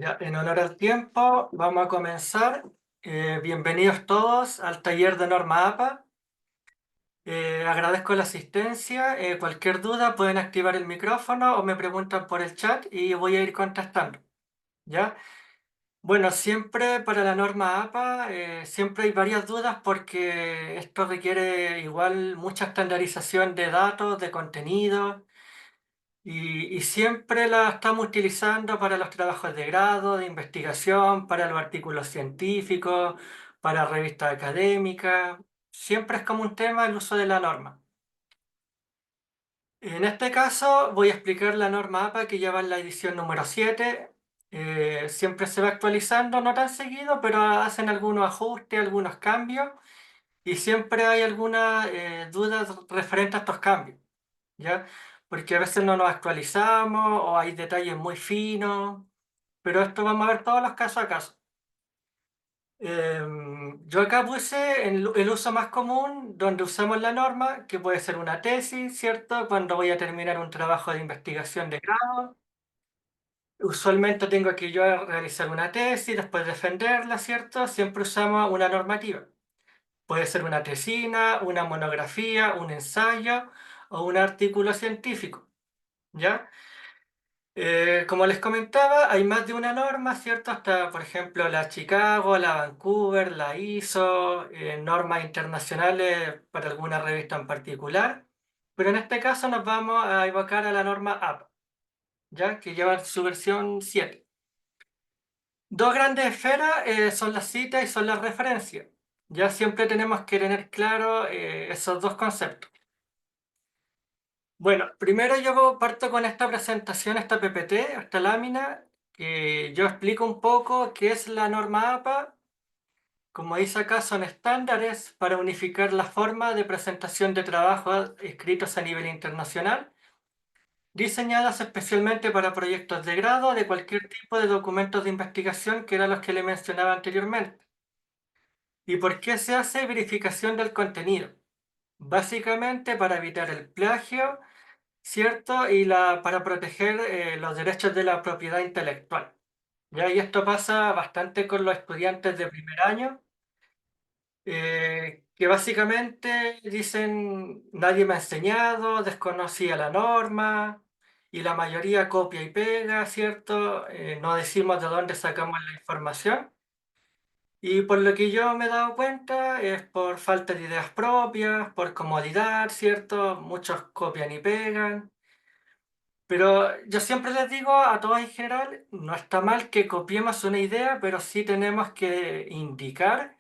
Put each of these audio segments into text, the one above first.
Ya, en honor al tiempo, vamos a comenzar. Bienvenidos todos al taller de Norma APA. Agradezco la asistencia. Cualquier duda pueden activar el micrófono o me preguntan por el chat y voy a ir contestando. ¿Ya? Bueno, siempre para la norma APA, siempre hay varias dudas porque esto requiere igual mucha estandarización de datos, de contenido. Y siempre la estamos utilizando para los trabajos de grado, de investigación, para los artículos científicos, para revistas académicas. Siempre es como un tema el uso de la norma. En este caso voy a explicar la norma APA que ya va en la edición número 7. Siempre se va actualizando, no tan seguido, pero hacen algunos ajustes, algunos cambios y siempre hay algunas dudas referentes a estos cambios. ¿Ya? Porque a veces no nos actualizamos o hay detalles muy finos, pero esto vamos a ver todos los casos a caso. Yo acá puse el uso más común donde usamos la norma, que puede ser una tesis, ¿cierto? Cuando voy a terminar un trabajo de investigación de grado. Usualmente tengo que yo realizar una tesis, después defenderla, ¿cierto? Siempre usamos una normativa. Puede ser una tesina, una monografía, un ensayo o un artículo científico, ¿ya? Como les comentaba, hay más de una norma, ¿cierto? Hasta, por ejemplo, la Chicago, la Vancouver, la ISO, normas internacionales para alguna revista en particular. Pero en este caso nos vamos a evocar a la norma APA, ¿ya? Que lleva su versión 7. Dos grandes esferas son las citas y son las referencias. Ya siempre tenemos que tener claro esos dos conceptos. Bueno, primero yo parto con esta presentación, esta PPT, esta lámina, que yo explico un poco qué es la norma APA. Como dice acá, son estándares para unificar la forma de presentación de trabajos escritos a nivel internacional, diseñadas especialmente para proyectos de grado de cualquier tipo de documentos de investigación, que eran los que le mencionaba anteriormente. ¿Y por qué se hace verificación del contenido? Básicamente para evitar el plagio, ¿cierto? Y para proteger los derechos de la propiedad intelectual. ¿Ya? Y esto pasa bastante con los estudiantes de primer año, que básicamente dicen, nadie me ha enseñado, desconocía la norma, y la mayoría copia y pega, ¿cierto? No decimos de dónde sacamos la información. Y por lo que yo me he dado cuenta es por falta de ideas propias, por comodidad, ¿cierto? Muchos copian y pegan. Pero yo siempre les digo a todos en general, no está mal que copiemos una idea, pero sí tenemos que indicar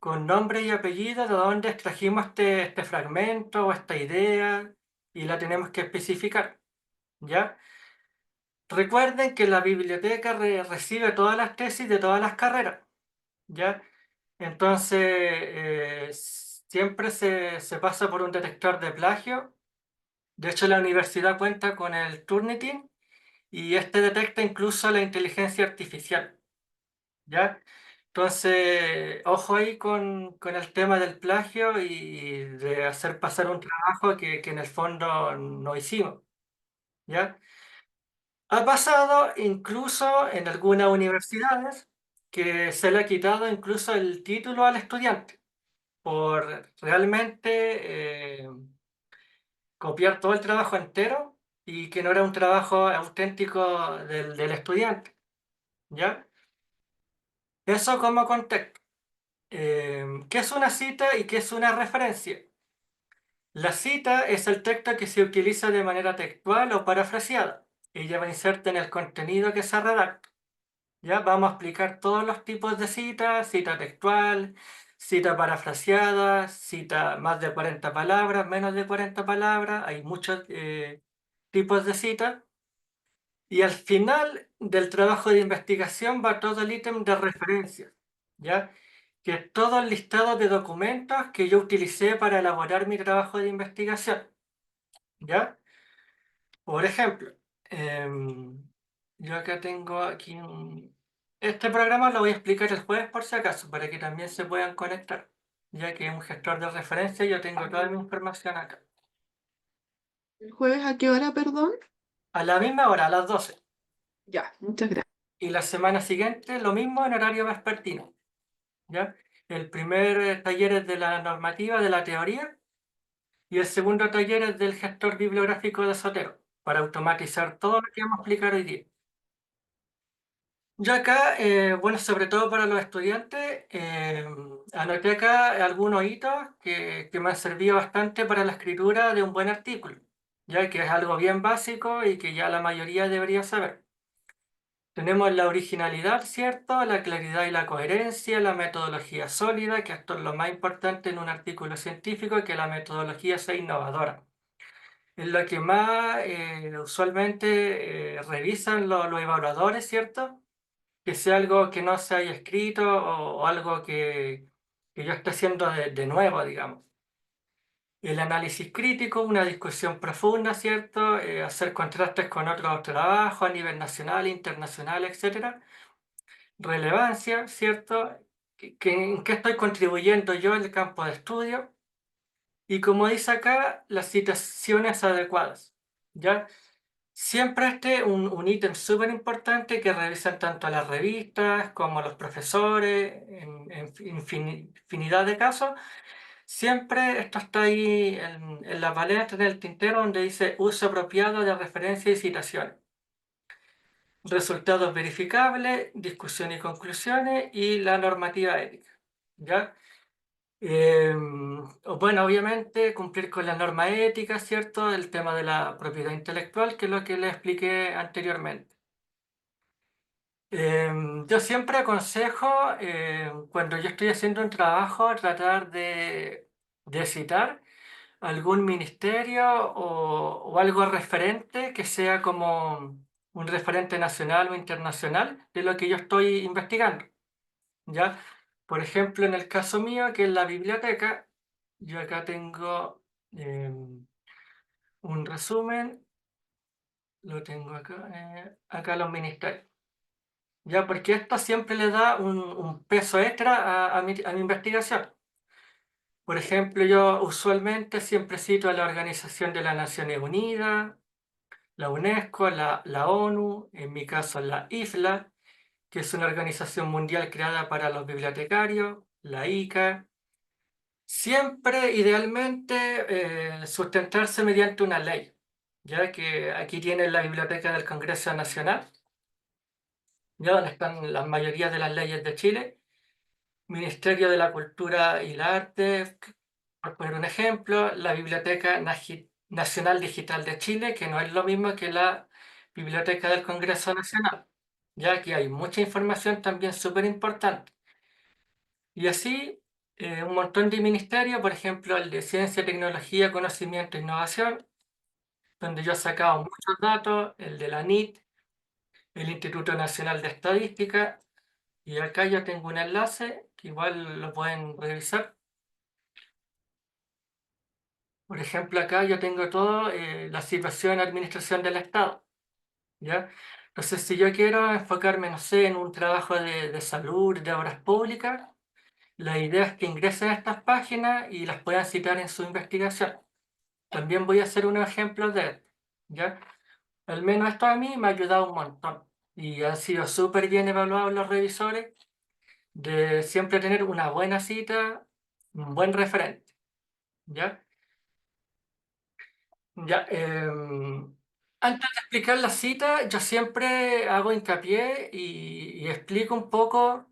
con nombre y apellido de dónde extrajimos este fragmento o esta idea y la tenemos que especificar, ¿ya? Recuerden que la biblioteca recibe todas las tesis de todas las carreras, ¿ya? Entonces, siempre se pasa por un detector de plagio. De hecho, la universidad cuenta con el Turnitin y este detecta incluso la inteligencia artificial, ¿ya? Entonces, ojo ahí con el tema del plagio y de hacer pasar un trabajo que en el fondo no hicimos, ¿ya? Ha pasado incluso en algunas universidades que se le ha quitado incluso el título al estudiante por realmente copiar todo el trabajo entero y que no era un trabajo auténtico del estudiante, ¿ya? Eso como contexto. ¿Qué es una cita y qué es una referencia? La cita es el texto que se utiliza de manera textual o parafraseada. Ella va inserta en el contenido que se redacta. Ya vamos a explicar todos los tipos de citas: cita textual, cita parafraseada, cita más de 40 palabras, menos de 40 palabras. Hay muchos tipos de citas. Y al final del trabajo de investigación va todo el ítem de referencias, ¿ya? Que es todo el listado de documentos que yo utilicé para elaborar mi trabajo de investigación, ¿ya? Por ejemplo, em, yo acá tengo aquí Este programa lo voy a explicar el jueves por si acaso, para que también se puedan conectar, ya que es un gestor de referencia y yo tengo toda mi información acá. ¿El jueves a qué hora, perdón? A la misma hora, a las 12. Ya, muchas gracias. y la semana siguiente lo mismo en horario vespertino, ¿ya? El primer taller es de la normativa, de la teoría, y el segundo taller es del gestor bibliográfico de Sotero, para automatizar todo lo que vamos a explicar hoy día. Yo acá, bueno, sobre todo para los estudiantes, anoté acá algunos hitos que me han servido bastante para la escritura de un buen artículo, ya que es algo bien básico y que ya la mayoría debería saber. Tenemos la originalidad, ¿cierto? La claridad y la coherencia, la metodología sólida, que esto es lo más importante en un artículo científico, que la metodología sea innovadora. Es lo que más usualmente revisan los evaluadores, ¿cierto? Que sea algo que no se haya escrito o algo que yo esté haciendo de nuevo, digamos. El análisis crítico, una discusión profunda, ¿cierto? Hacer contrastes con otros trabajos a nivel nacional, internacional, etcétera. Relevancia, ¿cierto? ¿En qué estoy contribuyendo yo en el campo de estudio? Y como dice acá, las citaciones adecuadas, ¿ya? Siempre un ítem súper importante que revisan tanto las revistas como los profesores, en infinidad de casos. Siempre esto está ahí en la palestra, en el tintero, donde dice uso apropiado de referencia y citaciones. Resultados verificables, discusión y conclusiones y la normativa ética. ¿Ya? Bueno, obviamente cumplir con la norma ética, ¿cierto? El tema de la propiedad intelectual, que es lo que les expliqué anteriormente. Yo siempre aconsejo, cuando yo estoy haciendo un trabajo, tratar de citar algún ministerio o algo referente que sea como un referente nacional o internacional de lo que yo estoy investigando, ¿ya? Por ejemplo, en el caso mío, que es la biblioteca, yo acá tengo un resumen, lo tengo acá, acá los ministerios. Ya, porque esto siempre le da un peso extra a mi investigación. Por ejemplo, yo usualmente siempre cito a la Organización de las Naciones Unidas, la UNESCO, la ONU, en mi caso la IFLA, que es una organización mundial creada para los bibliotecarios, la ICA. Siempre, idealmente, sustentarse mediante una ley, ya que aquí tienen la Biblioteca del Congreso Nacional, ya donde están la mayoría de las leyes de Chile. Ministerio de la Cultura y el Arte, por poner un ejemplo, la Biblioteca Nacional Digital de Chile, que no es lo mismo que la Biblioteca del Congreso Nacional, ya que hay mucha información también súper importante. Y así, un montón de ministerios, por ejemplo, el de Ciencia, Tecnología, Conocimiento e Innovación, donde yo he sacado muchos datos, el de la NIT, el Instituto Nacional de Estadística, y acá yo tengo un enlace que igual lo pueden revisar. Por ejemplo, acá yo tengo todo, la situación en administración del Estado, ¿ya? Entonces, si yo quiero enfocarme, no sé, en un trabajo de salud, de obras públicas, la idea es que ingresen a estas páginas y las puedan citar en su investigación. También voy a hacer unos ejemplos de esto, ¿ya? Al menos esto a mí me ha ayudado un montón y han sido súper bien evaluados los revisores de siempre tener una buena cita, un buen referente, ¿ya? Ya, antes de explicar la cita, yo siempre hago hincapié y explico un poco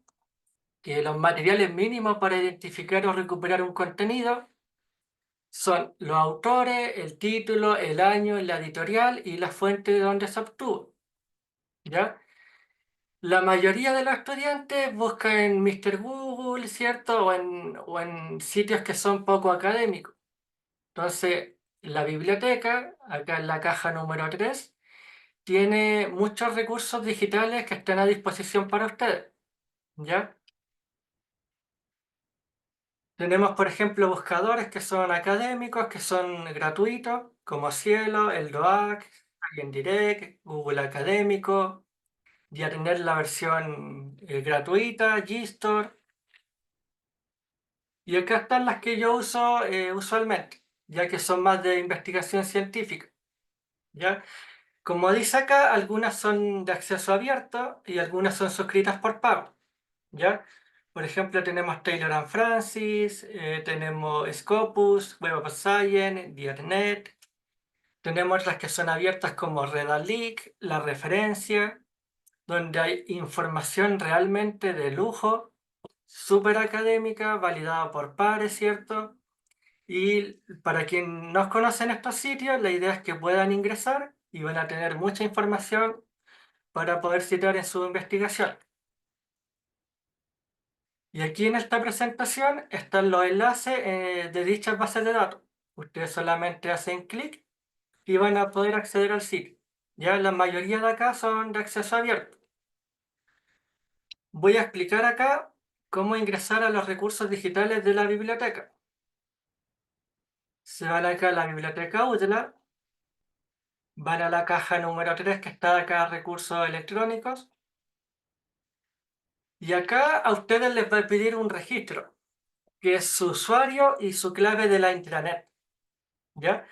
que los materiales mínimos para identificar o recuperar un contenido son los autores, el título, el año, la editorial y la fuente de donde se obtuvo, ¿ya? La mayoría de los estudiantes buscan en Mr. Google, ¿cierto? O en sitios que son poco académicos. Entonces, la biblioteca, acá en la caja número 3 tiene muchos recursos digitales que están a disposición para ustedes, ¿ya? Tenemos, por ejemplo, buscadores que son académicos, que son gratuitos, como Cielo, el DOAC, Direct, Google Académico, ya tener la versión gratuita, Gstore, y acá están las que yo uso usualmente, ya que son más de investigación científica, ¿ya? Como dice acá, algunas son de acceso abierto y algunas son suscritas por pago, ¿ya? Por ejemplo, tenemos Taylor and Francis, tenemos Scopus, Web of Science, Dietnet. Tenemos otras que son abiertas como Redalyc, La Referencia, donde hay información realmente de lujo, súper académica, validada por pares, ¿cierto? Y para quien no conocen estos sitios, la idea es que puedan ingresar y van a tener mucha información para poder citar en su investigación. Y aquí en esta presentación están los enlaces de dichas bases de datos. Ustedes solamente hacen clic y van a poder acceder al sitio. Ya la mayoría de acá son de acceso abierto. Voy a explicar acá cómo ingresar a los recursos digitales de la biblioteca. Se van acá a la biblioteca UTLA, van a la caja número 3 que está acá, recursos electrónicos, y acá a ustedes les va a pedir un registro, que es su usuario y su clave de la intranet. ¿Ya?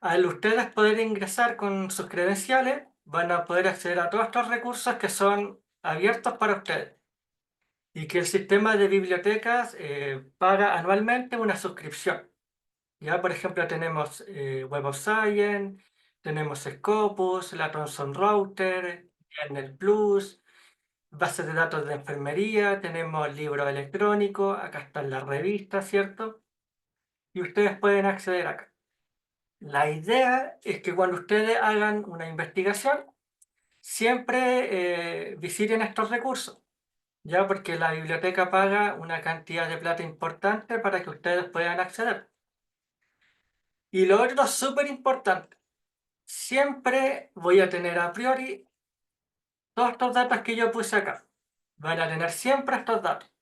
Al ustedes poder ingresar con sus credenciales, van a poder acceder a todos estos recursos que son abiertos para ustedes y que el sistema de bibliotecas paga anualmente una suscripción. Ya, por ejemplo, tenemos Web of Science, tenemos Scopus, la Thomson Router, Kernel Plus, bases de datos de enfermería, tenemos libros electrónicos, acá están las revistas, ¿cierto? Y ustedes pueden acceder acá. La idea es que cuando ustedes hagan una investigación, siempre visiten estos recursos, ya porque la biblioteca paga una cantidad de plata importante para que ustedes puedan acceder. Y lo otro súper importante, siempre voy a tener a priori todos estos datos que yo puse acá. Van a tener siempre estos datos.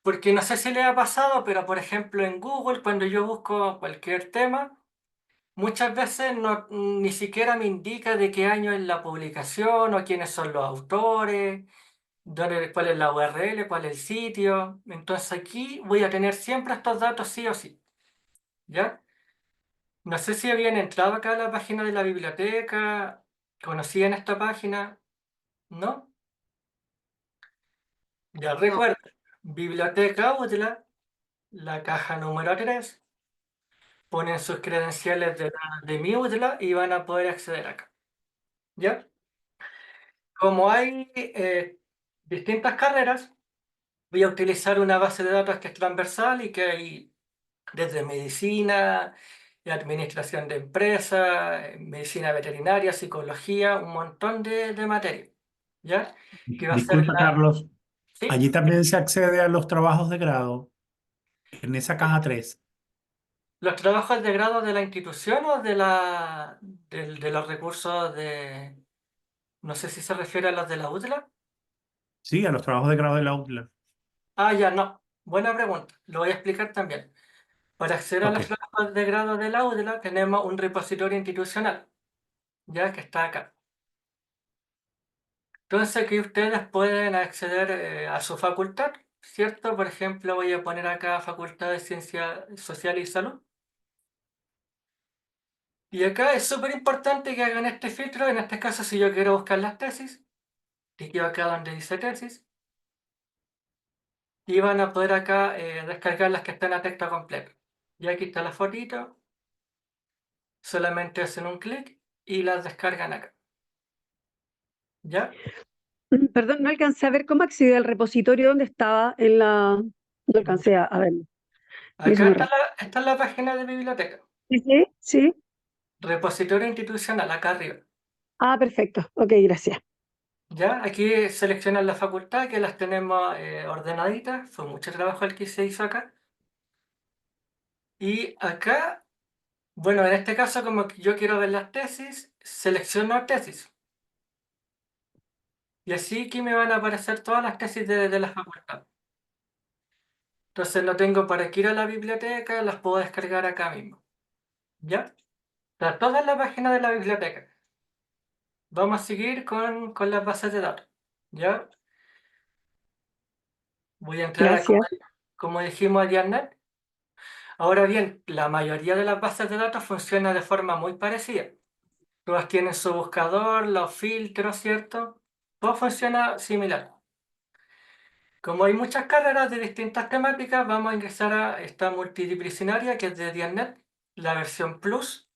Porque no sé si les ha pasado, pero por ejemplo en Google, cuando yo busco cualquier tema, muchas veces ni siquiera me indica de qué año es la publicación o quiénes son los autores, cuál es la URL, cuál es el sitio. Entonces aquí voy a tener siempre estos datos sí o sí. ¿Ya? No sé si habían entrado acá a la página de la biblioteca, conocían esta página, ¿no? Ya No. recuerden, Biblioteca UTLA, la caja número 3, ponen sus credenciales de mi UTLA y van a poder acceder acá. ¿Ya? Como hay distintas carreras, voy a utilizar una base de datos que es transversal y que hay desde medicina, administración de empresas, medicina veterinaria, psicología, un montón de materias, ¿ya? Que va a ser Disculpa, Carlos. ¿sí? Allí también se accede a los trabajos de grado en esa caja 3. Los trabajos de grado de la institución o de los recursos no sé si se refiere a los de la UTLA. Sí, a los trabajos de grado de la UTLA. Ah, ya, no. Buena pregunta. Lo voy a explicar también. Para acceder a Ok. los trabajos de grado de la UDLA tenemos un repositorio institucional, ya que está acá. Entonces aquí ustedes pueden acceder a su facultad, ¿cierto? Por ejemplo, voy a poner acá Facultad de Ciencias Sociales y Salud. Y acá es súper importante que hagan este filtro, en este caso si yo quiero buscar las tesis, cliqueo acá donde dice tesis, y van a poder acá descargar las que están a texto completo. Y aquí está la fotito, solamente hacen un clic y las descargan acá. ¿Ya? Perdón, no alcancé a ver cómo accedí al repositorio donde estaba en la... No alcancé a verlo. Lo hice Acá muy está rápido. está la página de biblioteca. Sí, sí, sí. Repositorio institucional, acá arriba. Ah, perfecto. Ok, gracias. ¿Ya? Aquí seleccionan la facultad, que las tenemos ordenaditas. Fue mucho trabajo el que se hizo acá. Y acá, bueno, en este caso, como que yo quiero ver las tesis, selecciono tesis. Y así aquí me van a aparecer todas las tesis de la facultad. Entonces no tengo para que ir a la biblioteca, las puedo descargar acá mismo. ¿Ya? Está toda en la página de la biblioteca. Vamos a seguir con las bases de datos. ¿Ya? Voy a entrar a, Gracias. como dijimos, a Yarnet. Ahora bien, la mayoría de las bases de datos funciona de forma muy parecida. Todas tienen su buscador, los filtros, ¿cierto? Todo funciona similar. Como hay muchas carreras de distintas temáticas, vamos a ingresar a esta multidisciplinaria que es de DIANET, la versión Plus.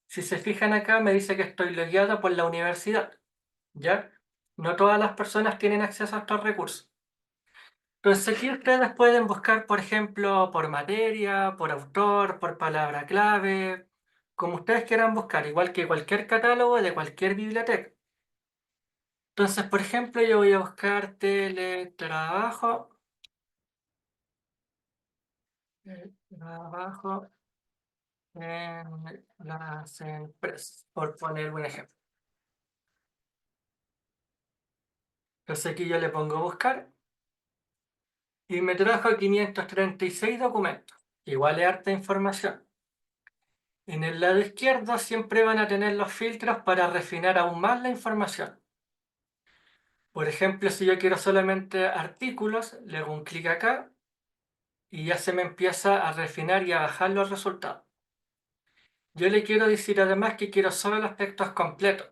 Si se fijan acá, me dice que estoy logueado por la universidad, ¿ya? No todas las personas tienen acceso a estos recursos. Entonces aquí ustedes pueden buscar, por ejemplo, por materia, por autor, por palabra clave, como ustedes quieran buscar, igual que cualquier catálogo de cualquier biblioteca. Entonces, por ejemplo, yo voy a buscar teletrabajo, trabajo en las empresas, por poner un ejemplo. Entonces aquí yo le pongo buscar y me trajo 536 documentos. Igual es harta información. En el lado izquierdo siempre van a tener los filtros para refinar aún más la información. Por ejemplo, si yo quiero solamente artículos, le hago un clic acá y ya se me empieza a refinar y a bajar los resultados. Yo le quiero decir además que quiero solo los textos completos,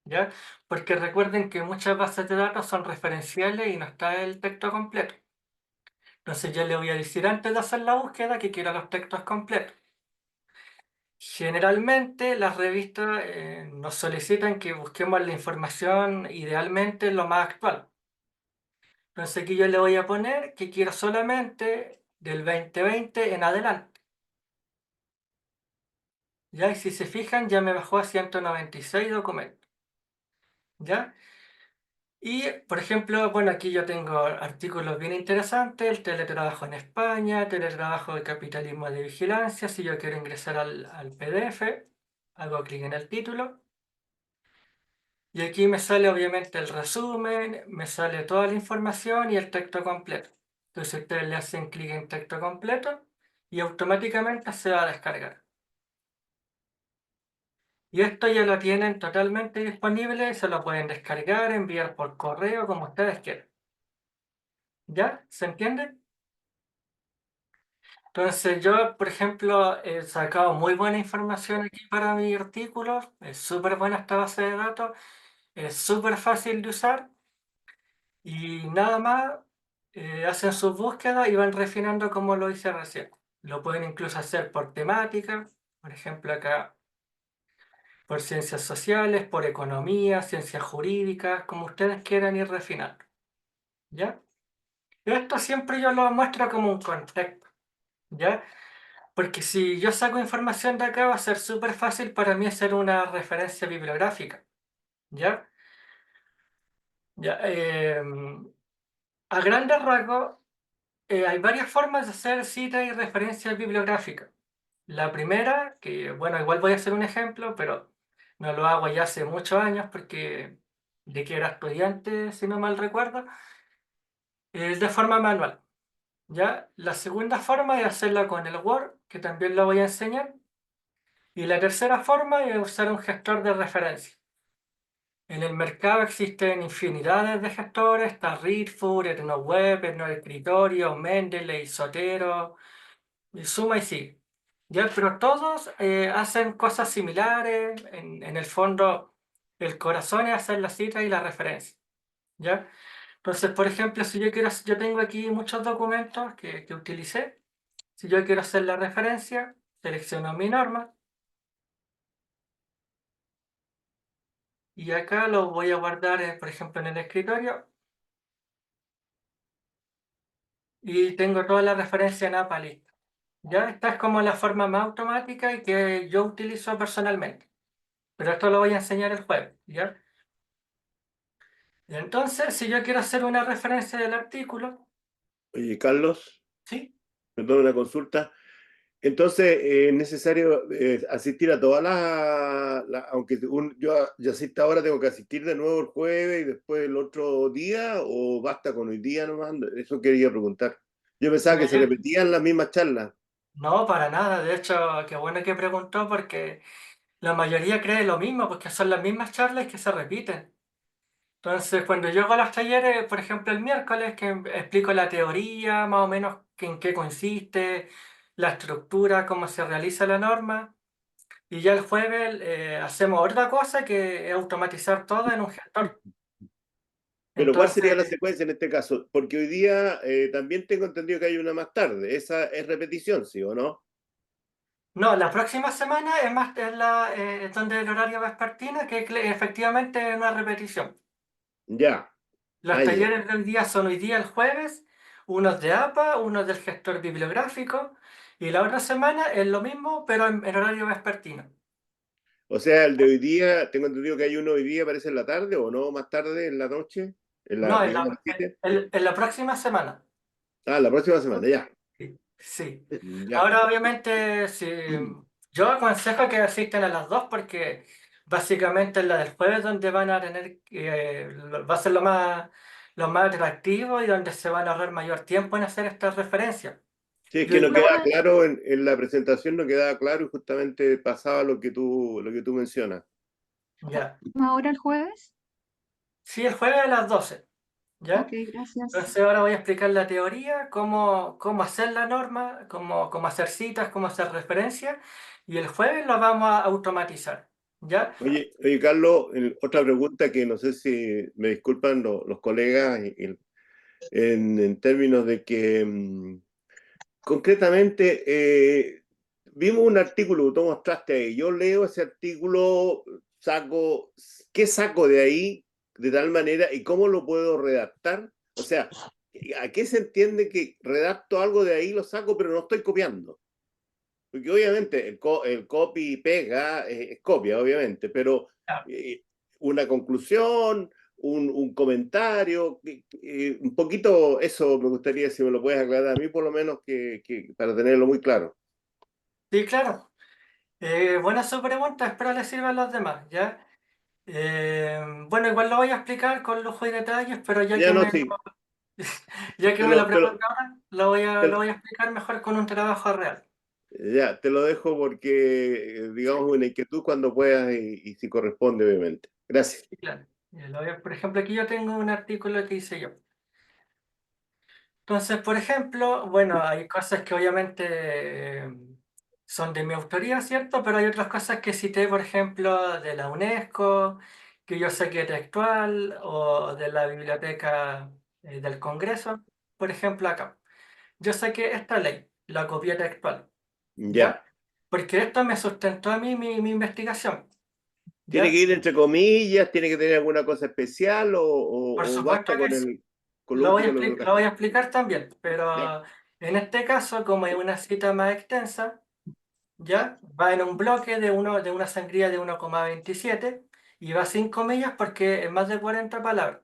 ¿ya? Porque recuerden que muchas bases de datos son referenciales y no está el texto completo. Entonces yo le voy a decir antes de hacer la búsqueda que quiero los textos completos. Generalmente las revistas nos solicitan que busquemos la información idealmente lo más actual. Entonces aquí yo le voy a poner que quiero solamente del 2020 en adelante. ¿Ya? Y si se fijan ya me bajó a 196 documentos. ¿Ya? Y, por ejemplo, bueno, aquí yo tengo artículos bien interesantes, el teletrabajo en España, teletrabajo de capitalismo de vigilancia, si yo quiero ingresar al PDF, hago clic en el título, y aquí me sale obviamente el resumen, me sale toda la información y el texto completo. Entonces ustedes le hacen clic en texto completo y automáticamente se va a descargar. Y esto ya lo tienen totalmente disponible, se lo pueden descargar, enviar por correo, como ustedes quieran. ¿Ya? ¿Se entiende? Entonces yo, por ejemplo, he sacado muy buena información aquí para mi artículo, es súper buena esta base de datos, es súper fácil de usar y nada más hacen sus búsquedas y van refinando como lo hice recién. Lo pueden incluso hacer por temática, por ejemplo acá por ciencias sociales, por economía, ciencias jurídicas, como ustedes quieran ir refinando. ¿Ya? Esto siempre yo lo muestro como un contexto. ¿Ya? Porque si yo saco información de acá va a ser súper fácil para mí hacer una referencia bibliográfica, ¿ya? Ya, a grandes rasgos, hay varias formas de hacer citas y referencias bibliográficas. La primera, que bueno, igual voy a hacer un ejemplo, pero no lo hago ya hace muchos años porque de que era estudiante, si no mal recuerdo, es de forma manual, ¿ya? La segunda forma es hacerla con el Word, que también lo voy a enseñar. Y la tercera forma es usar un gestor de referencia. En el mercado existen infinidades de gestores, está Readful, EtnoWeb, EtnoEscritorio, Mendeley, Zotero, y suma y sigue. ¿Ya? Pero todos hacen cosas similares, en el fondo el corazón es hacer la cita y la referencia. ¿Ya? Entonces, por ejemplo, si yo quiero, yo tengo aquí muchos documentos que utilicé, si yo quiero hacer la referencia, selecciono mi norma, y acá lo voy a guardar, por ejemplo, en el escritorio y tengo toda la referencia en APA lista. Ya esta es como la forma más automática y que yo utilizo personalmente. Pero esto lo voy a enseñar el jueves, ¿ya? Y entonces, si yo quiero hacer una referencia del artículo, Oye, Carlos, ¿sí? perdón, una consulta. Entonces, ¿es necesario asistir a todas aunque yo ya asista ahora, tengo que asistir de nuevo el jueves y después el otro día, o basta con hoy día nomás? Eso quería preguntar. Yo pensaba que Mira, se repetían las mismas charlas. no, para nada. De hecho, qué bueno que preguntó porque la mayoría cree lo mismo, porque son las mismas charlas que se repiten. Entonces, cuando yo hago los talleres, por ejemplo, el miércoles, que explico la teoría, más o menos en qué consiste, la estructura, cómo se realiza la norma, y ya el jueves hacemos otra cosa que es automatizar todo en un gestor. Pero ¿cuál Entonces, sería la secuencia en este caso? Porque hoy día también tengo entendido que hay una más tarde. Esa es repetición, ¿sí o no? no, la próxima semana es más es donde el horario vespertino, que efectivamente es una repetición. Ya. Los Ah, ya. talleres de hoy día son hoy día el jueves, unos de APA, unos del gestor bibliográfico, y la otra semana es lo mismo, pero en horario vespertino. O sea, el de hoy día, tengo entendido que hay uno hoy día, parece en la tarde o no, más tarde, en la noche, No, digamos, a las 7. en la próxima semana. Ah, la próxima semana, ya. Sí. Sí. Ya. Ahora, obviamente, si, yo aconsejo que asistan a las dos porque básicamente es la del jueves donde van a tener, va a ser lo más atractivo y donde se van a ahorrar mayor tiempo en hacer estas referencias. Sí, es Y que hoy no día, queda claro en la presentación, no quedaba claro y justamente pasaba lo que tú mencionas. ya. ¿Ahora el jueves? Sí, el jueves a las 12, Ok, ¿ya? gracias. Entonces ahora voy a explicar la teoría, cómo hacer la norma, cómo hacer citas, cómo hacer referencias, y el jueves lo vamos a automatizar, ¿ya? Oye, Carlos, otra pregunta que no sé si me disculpan los colegas en términos de que concretamente vimos un artículo que tú mostraste ahí. Yo leo ese artículo, saco, ¿qué saco de ahí de tal manera y cómo lo puedo redactar? O sea, ¿a qué se entiende que redacto algo de ahí, lo saco, pero no estoy copiando? Porque obviamente el copy y pega es copia, obviamente, pero eh, una conclusión, un comentario, un poquito eso me gustaría si me lo puedes aclarar a mí por lo menos para tenerlo muy claro. Sí, claro. Buena su pregunta, espero le sirva a los demás, ¿ya? Bueno, igual lo voy a explicar con lujo y detalles, pero Ya no, sí, ya que te me lo lo, te preguntan lo- ahora, te lo lo- voy a explicar mejor con un trabajo real. ya, te lo dejo porque, digamos, una inquietud cuando puedas y si corresponde, obviamente. Gracias. Sí, claro. Por ejemplo, aquí yo tengo un artículo que hice yo. Entonces, por ejemplo, bueno, hay cosas que obviamente son de mi autoría, ¿cierto? Pero hay otras cosas que cité, por ejemplo, de la UNESCO, que yo saqué textual, o de la Biblioteca del Congreso, por ejemplo, acá. Yo saqué esta ley, la copié textual, ¿ya? Ya. Porque esto me sustentó a mí mi investigación, ¿Tiene que ¿ya? ir entre comillas? ¿Tiene que tener alguna cosa especial Por o supuesto basta que con sí. con lo último que le Lo voy a colocaste? explicar también, Ya. pero en este caso, como hay una cita más extensa, ¿ya? Va en un bloque de una sangría de 1,27 y va sin comillas porque es más de 40 palabras,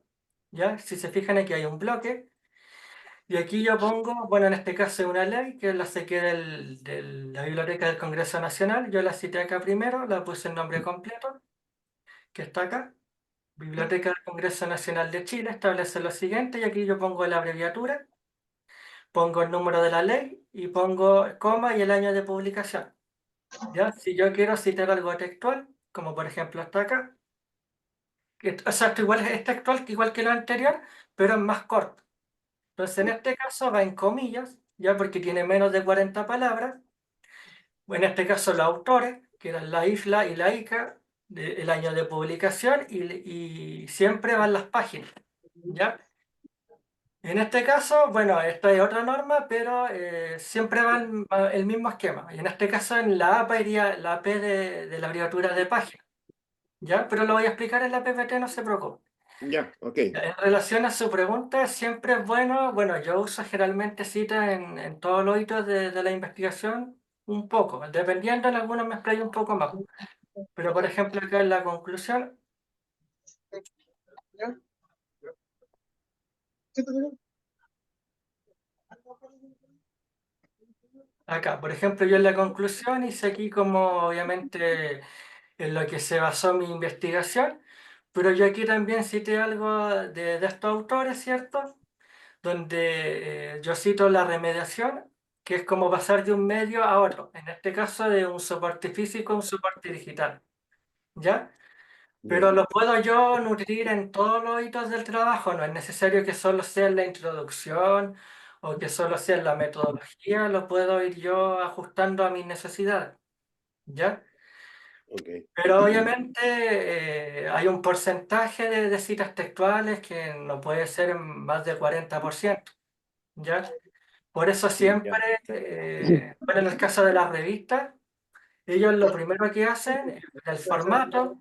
¿ya? Si se fijan aquí hay un bloque y aquí yo pongo, bueno, en este caso es una ley que la saqué de la Biblioteca del Congreso Nacional, yo la cité acá primero, la puse el nombre completo, que está acá. Biblioteca del Congreso Nacional de Chile establece lo siguiente y aquí yo pongo la abreviatura, pongo el número de la ley y pongo coma y el año de publicación. ¿Ya? Si yo quiero citar algo textual, como por ejemplo está acá, o sea, esto igual es textual igual que lo anterior, pero es más corto. Entonces en este caso va en comillas, ya porque tiene menos de 40 palabras. En este caso los autores, que eran la isla y la ICA, el año de publicación y siempre van las páginas. ¿Ya? En este caso, bueno, esta es otra norma, pero siempre va el mismo esquema. Y en este caso, en la APA iría la P de la abreviatura de página, ¿ya? Pero lo voy a explicar en la PPT, no se preocupe. Ya, ok. En relación a su pregunta, siempre es bueno, yo uso generalmente citas en todos los hitos de la investigación, un poco, dependiendo en algunos me explayo un poco más. Pero por ejemplo, acá en la conclusión, acá, por ejemplo, yo en la conclusión hice aquí como obviamente en lo que se basó mi investigación, pero yo aquí también cité algo de estos autores, ¿cierto? Donde yo cito la remediación, que es como pasar de un medio a otro, en este caso de un soporte físico a un soporte digital, ¿ya? Ya. Pero lo puedo yo nutrir en todos los hitos del trabajo, no es necesario que solo sea en la introducción o que solo sea en la metodología, lo puedo ir yo ajustando a mis necesidades, ¿ya? Ok. Pero obviamente hay un porcentaje de citas textuales que no puede ser más del 40%, ¿ya? Por eso siempre, bueno, en el caso de las revistas, ellos lo primero que hacen es ver el formato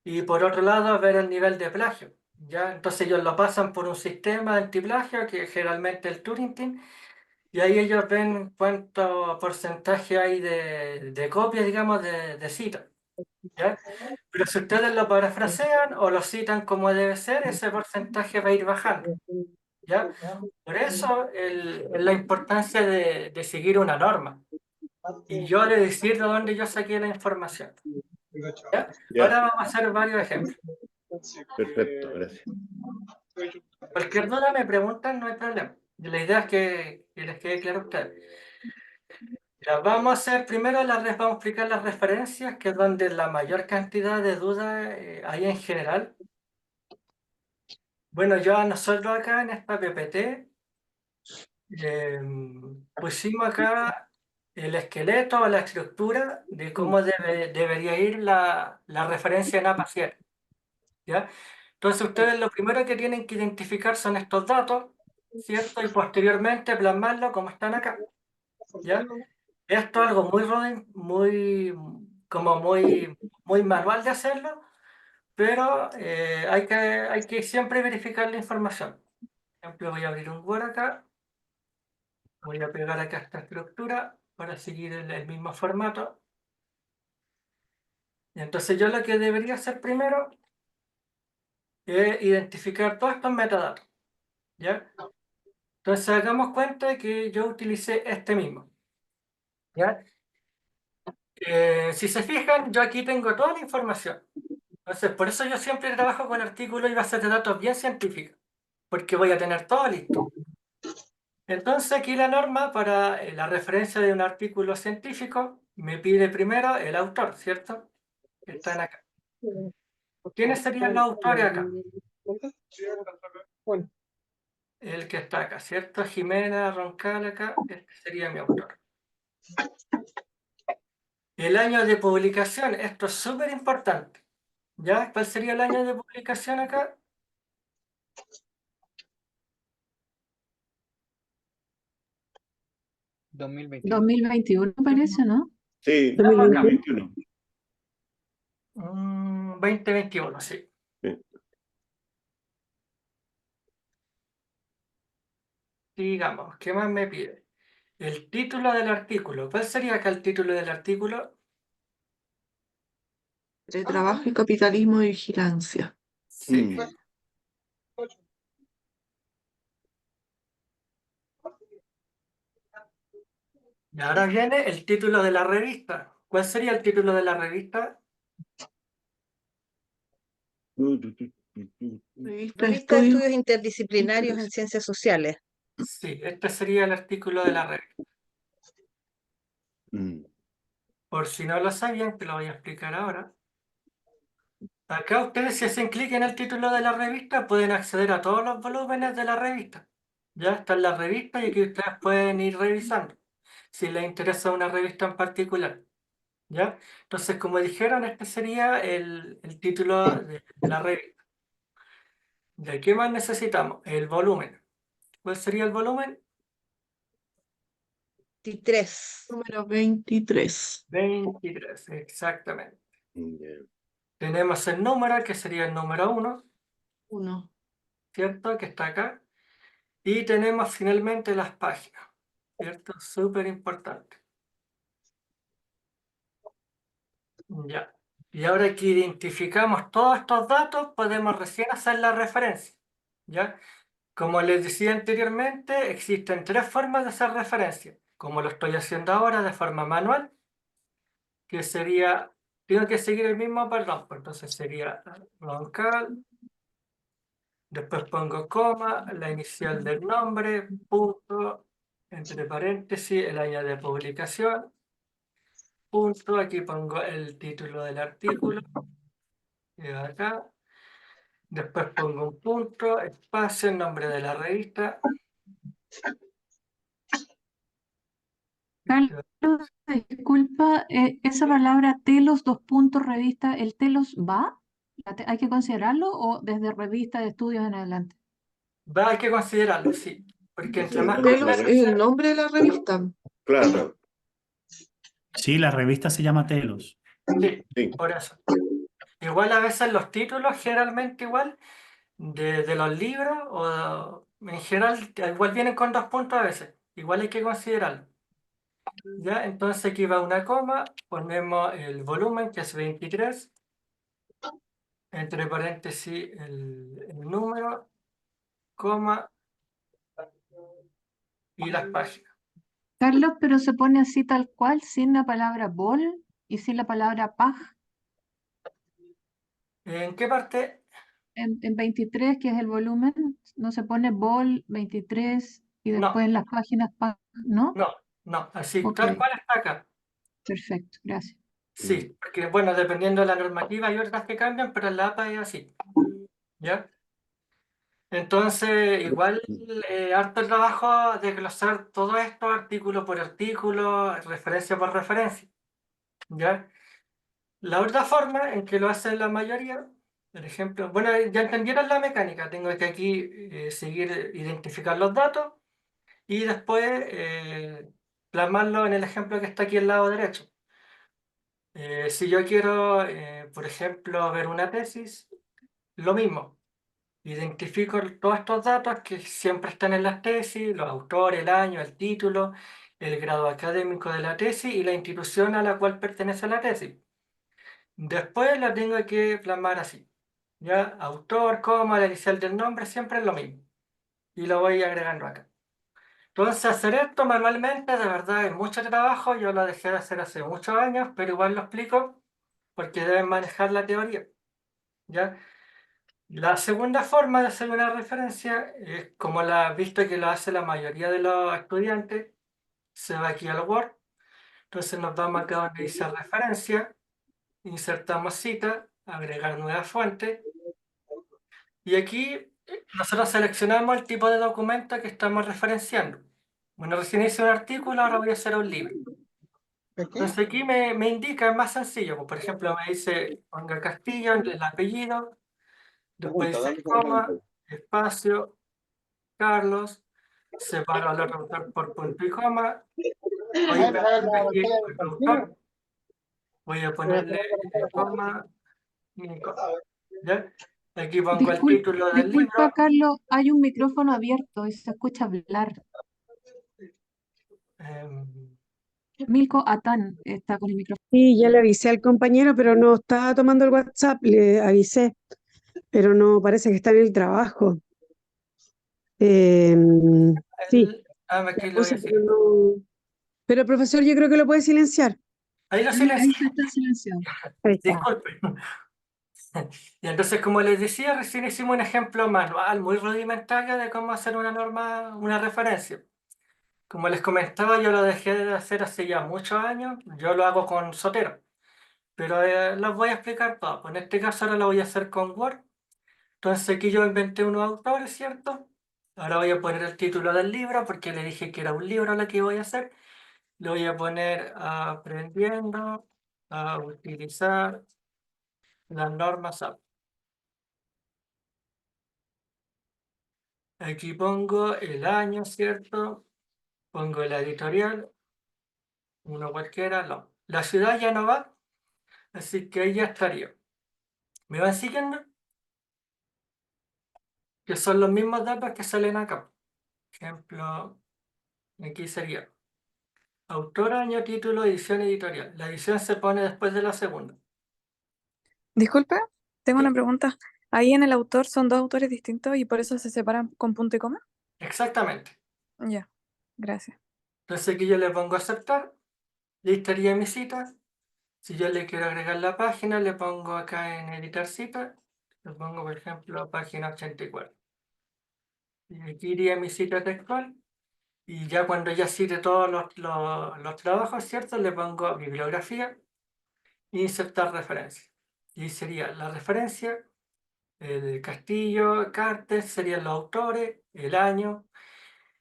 y por otro lado ver el nivel de plagio, ¿ya? Entonces ellos lo pasan por un sistema de antiplagio que es generalmente el Turing, y ahí ellos ven cuánto porcentaje hay de copias, digamos, de citas, ¿ya? Pero si ustedes lo parafrasean o lo citan como debe ser, ese porcentaje va a ir bajando, ¿ya? Por eso la importancia de seguir una norma y yo le decir de dónde yo saqué la información, ¿ya? Ya, Ahora vamos a hacer varios ejemplos. perfecto, gracias. Cualquier duda me preguntan, no hay problema. La idea es que les quede claro a ustedes. Ya, vamos a hacer primero vamos a explicar las referencias, que es donde la mayor cantidad de dudas hay en general. Bueno, nosotros acá en esta PPT pusimos acá el esqueleto o la estructura de cómo debería ir la referencia en APA 7, ¿ya? Entonces ustedes lo primero que tienen que identificar son estos datos, ¿cierto? Y posteriormente plasmarlo como están acá, ¿ya? Esto es algo muy manual de hacerlo, pero hay que siempre verificar la información. Por ejemplo, voy a abrir un Word acá, voy a pegar acá esta estructura para seguir el mismo formato. Y entonces yo lo que debería hacer primero es identificar todos estos metadatos, ¿ya? Entonces hagamos cuenta de que yo utilicé este mismo, ¿ya? Si se fijan, yo aquí tengo toda la información. Entonces, por eso yo siempre trabajo con artículos y bases de datos bien científicas, porque voy a tener todo listo. Entonces, aquí la norma para la referencia de un artículo científico me pide primero el autor, ¿cierto? Que están acá. ¿Quiénes serían los autores acá? El que está acá, ¿cierto? Jimena Roncal acá, este sería mi autor. El año de publicación, esto es súper importante. ¿Ya? ¿Cuál sería el año de publicación acá? 2021 parece, ¿no? Sí, 2021. 2021. 2021, sí. Sí. Digamos, ¿qué más me pide? El título del artículo. ¿Cuál sería acá el título del artículo? De trabajo y capitalismo y vigilancia. Sí. Mm. Y ahora viene el título de la revista. ¿Cuál sería el título de la revista? Revista de Revista de estudios. Estudios Interdisciplinarios en Ciencias Sociales. Sí, este sería el artículo de la revista. Mm. Por si no lo sabían, te lo voy a explicar ahora. Acá ustedes, si hacen clic en el título de la revista, pueden acceder a todos los volúmenes de la revista. Ya está en la revista y aquí ustedes pueden ir revisando si les interesa una revista en particular. ¿Ya? Entonces, como dijeron, este sería el título de la revista. ¿De qué más necesitamos? El volumen. ¿Cuál sería el volumen? 23. Número 23. 23, exactamente. Ya. Tenemos el número, que sería el número 1, 1. ¿cierto? Que está acá. Y tenemos finalmente las páginas, ¿cierto? Súper importante. Ya. Y ahora que identificamos todos estos datos, podemos recién hacer la referencia, ¿ya? Como les decía anteriormente, existen tres formas de hacer referencia, como lo estoy haciendo ahora de forma manual, que sería, tengo que seguir el mismo perdón, pues entonces sería Roncal, después pongo coma, la inicial del nombre, punto, entre paréntesis, el año de publicación, punto, aquí pongo el título del artículo, y acá, después pongo un punto, espacio, el nombre de la revista, Carlos, disculpa, esa palabra telos, dos puntos, revista, ¿el telos va? ¿Hay que considerarlo o desde revista de estudios en adelante? Hay que considerarlo, sí, porque entre más Telos, Telos complejo es el sea, nombre de la revista. claro, Sí, la revista se llama Telos. sí, sí. por eso. Igual a veces los títulos, generalmente igual, de los libros, o en general, igual vienen con 2 puntos a veces. Igual hay que considerarlo. ¿Ya? Entonces aquí va una coma, ponemos el volumen, que es 23, entre paréntesis el número, coma, y las páginas. Carlos, pero se pone así tal cual, sin la palabra bol y sin la palabra pag. ¿En qué parte? En 23, que es el volumen, no se pone bol 23 y No, después en las páginas pag, ¿no? no, así, Ok, tal cual está acá. perfecto, gracias. Sí, porque bueno, dependiendo de la normativa hay otras que cambian, pero en la APA es así. ¿Ya? Entonces, igual, harto trabajo de glosar todo esto, artículo por artículo, referencia por referencia. ¿Ya? La otra forma en que lo hacen la mayoría, por ejemplo, bueno, ya entendieron la mecánica, tengo que aquí seguir identificar los datos y después plasmarlo en el ejemplo que está aquí al lado derecho. Si yo quiero, por ejemplo, ver una tesis, lo mismo. Identifico todos estos datos que siempre están en las tesis, los autores, el año, el título, el grado académico de la tesis y la institución a la cual pertenece la tesis. Después la tengo que plasmar así. Ya, autor, coma, la inicial del nombre, siempre es lo mismo. Y lo voy agregando acá. Entonces, hacer esto manualmente, de verdad, es mucho trabajo. Yo lo dejé de hacer hace muchos años, pero igual lo explico porque deben manejar la teoría. ¿Ya? La segunda forma de hacer una referencia es como la has visto que lo hace la mayoría de los estudiantes. Se va aquí al Word. Entonces nos vamos acá donde dice referencia, insertamos cita, agregar nueva fuente. Y aquí nosotros seleccionamos el tipo de documento que estamos referenciando. Bueno, recién hice un artículo, ahora voy a hacer un libro. Entonces aquí me indica, es más sencillo. Pues, por ejemplo, me dice, ponga Castillo, el apellido, después dice coma, espacio, Carlos, separo al otro autor por punto y coma, voy a invertir aquí el autor, voy a ponerle coma y coma. ¿Ya? Aquí pongo el título del Disculpa, libro. Carlos, hay un micrófono abierto y se escucha hablar. em, Milko Atán está con el micrófono. Sí, ya le avisé al compañero, pero no estaba tomando el WhatsApp, le avisé, pero no parece que está en el trabajo. Sí, aquí la lo voy a puse, decir. pero no. Pero profesor, yo creo que lo puede silenciar. Ahí lo Ahí silencié, está silenciado. Ahí está. disculpe. Y entonces, como les decía, recién hicimos un ejemplo manual muy rudimentario de cómo hacer una norma, una referencia. Como les comentaba, yo lo dejé de hacer hace ya muchos años, yo lo hago con Sotero, pero los voy a explicar todo. En este caso ahora lo voy a hacer con Word. Entonces aquí yo inventé unos autores, ¿cierto? Ahora voy a poner el título del libro porque le dije que era un libro lo que voy a hacer. Le voy a poner aprendiendo a utilizar las normas AP. Aquí pongo el año, ¿cierto? Pongo la editorial, uno cualquiera, no. La ciudad ya no va, así que ahí ya estaría. ¿Me van siguiendo? Que son los mismos datos que salen acá. Ejemplo, aquí sería autor, año, título, edición, editorial. La edición se pone después de la segunda. Disculpe, tengo Sí, una pregunta. Ahí en el autor son dos autores distintos y por eso se separan con punto y coma. exactamente. Ya, gracias. Entonces aquí yo le pongo aceptar y ahí estaría mi cita. Si yo le quiero agregar la página, le pongo acá en editar cita. Le pongo, por ejemplo, página 84. Y aquí iría mi cita textual. Y ya cuando ya cite todos los trabajos, ¿cierto? Le pongo bibliografía e insertar referencia. Y sería la referencia, el Castillo, Cartes, serían los autores, el año,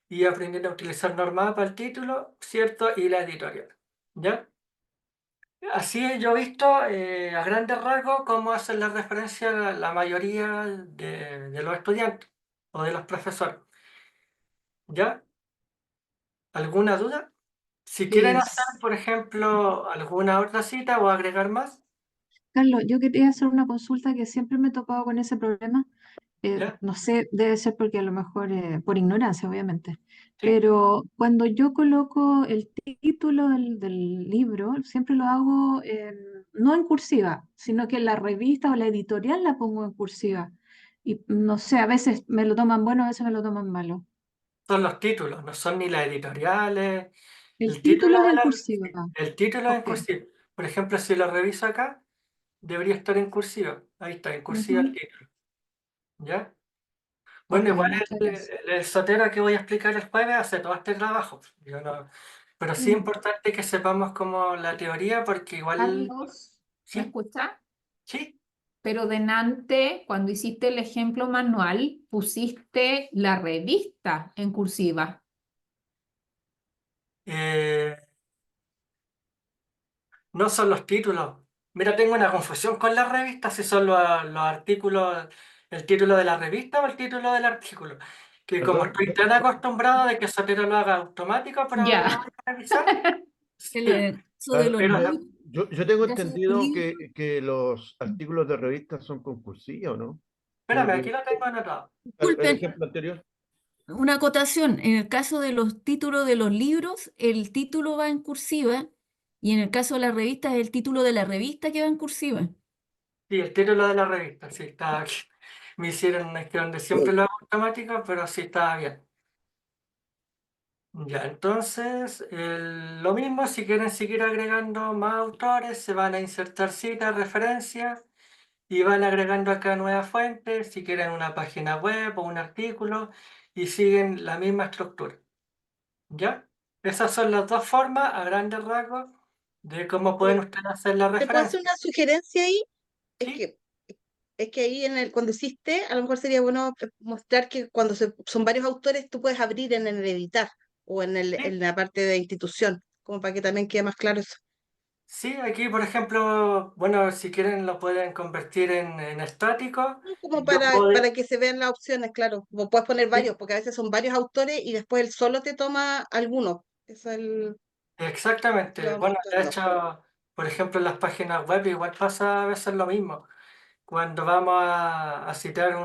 y aprendiendo a utilizar normas para el título, ¿cierto? Y la editorial, ¿ya? Así yo he visto a grandes rasgos cómo hacen la referencia la mayoría de los estudiantes o de los profesores, ¿ya? ¿Alguna duda? Si quieren hacer, por ejemplo, alguna otra cita o agregar más, Carlos, yo quería hacer una consulta que siempre me he topado con ese problema. ¿ya? No sé, debe ser porque a lo mejor por ignorancia, obviamente. ¿Sí? Pero cuando yo coloco el título del libro, siempre lo hago no en cursiva, sino que en la revista o la editorial la pongo en cursiva. Y no sé, a veces me lo toman bueno, a veces me lo toman malo. Son los títulos, no son ni las editoriales. El El título título es de en la, cursiva. sí, el título es en Ok. cursiva. Por ejemplo, si lo reviso acá, debería estar en cursiva. Ahí está, en cursiva el Ujú. título, ¿ya? Bueno, Ok, igual muchas gracias. el Sotero que voy a explicar el jueves hace todo este trabajo. Yo no, pero sí es Mm. importante que sepamos como la teoría, porque igual, Carlos, ¿me sí, escucha? sí. Pero delante, cuando hiciste el ejemplo manual, pusiste la revista en cursiva. eh, no son los títulos. Mira, tengo una confusión con las revistas, si son los artículos, el título de la revista o el título del artículo. Que como Perdón, estoy tan acostumbrado de que Sotero lo haga automático para la Ya. hora de revisar, En sí, el caso de los pero libros, no. yo tengo en el caso de los entendido libros, que los artículos de revistas son con cursilla, ¿o no? Tengo Espérame, que aquí lo tengo anotado. el disculpen, ejemplo anterior. una acotación. En el caso de los títulos de los libros, el título va en cursiva y en el caso de las revistas, el título de la revista que va en cursiva. Sí, el título de la revista, sí, está aquí. Me hicieron es que donde siempre lo hago automático, pero sí estaba bien. Ya, entonces, lo mismo, si quieren seguir agregando más autores, se van a insertar citas, referencias, y van agregando acá nuevas fuentes, si quieren una página web o un artículo, y siguen la misma estructura. ¿Ya? Esas son las dos formas, a grandes rasgos, de cómo pueden Eh, ustedes hacer la ¿Te puedo hacer referencia. una sugerencia ahí? Es ¿Sí? que, es que ahí cuando hiciste, a lo mejor sería bueno mostrar que cuando son varios autores, tú puedes abrir en el editar o ¿Sí? en la parte de institución, como para que también quede más claro eso. Sí, aquí, por ejemplo, bueno, si quieren lo pueden convertir en estático. ¿No? Como Yo puedo, para que se vean las opciones, claro. Como puedes poner sí, varios, porque a veces son varios autores y después él solo te toma alguno. Eso es lo exactamente. vamos Bueno, de mostrando. hecho, por ejemplo, en las páginas web igual pasa a veces lo mismo. Cuando vamos a citar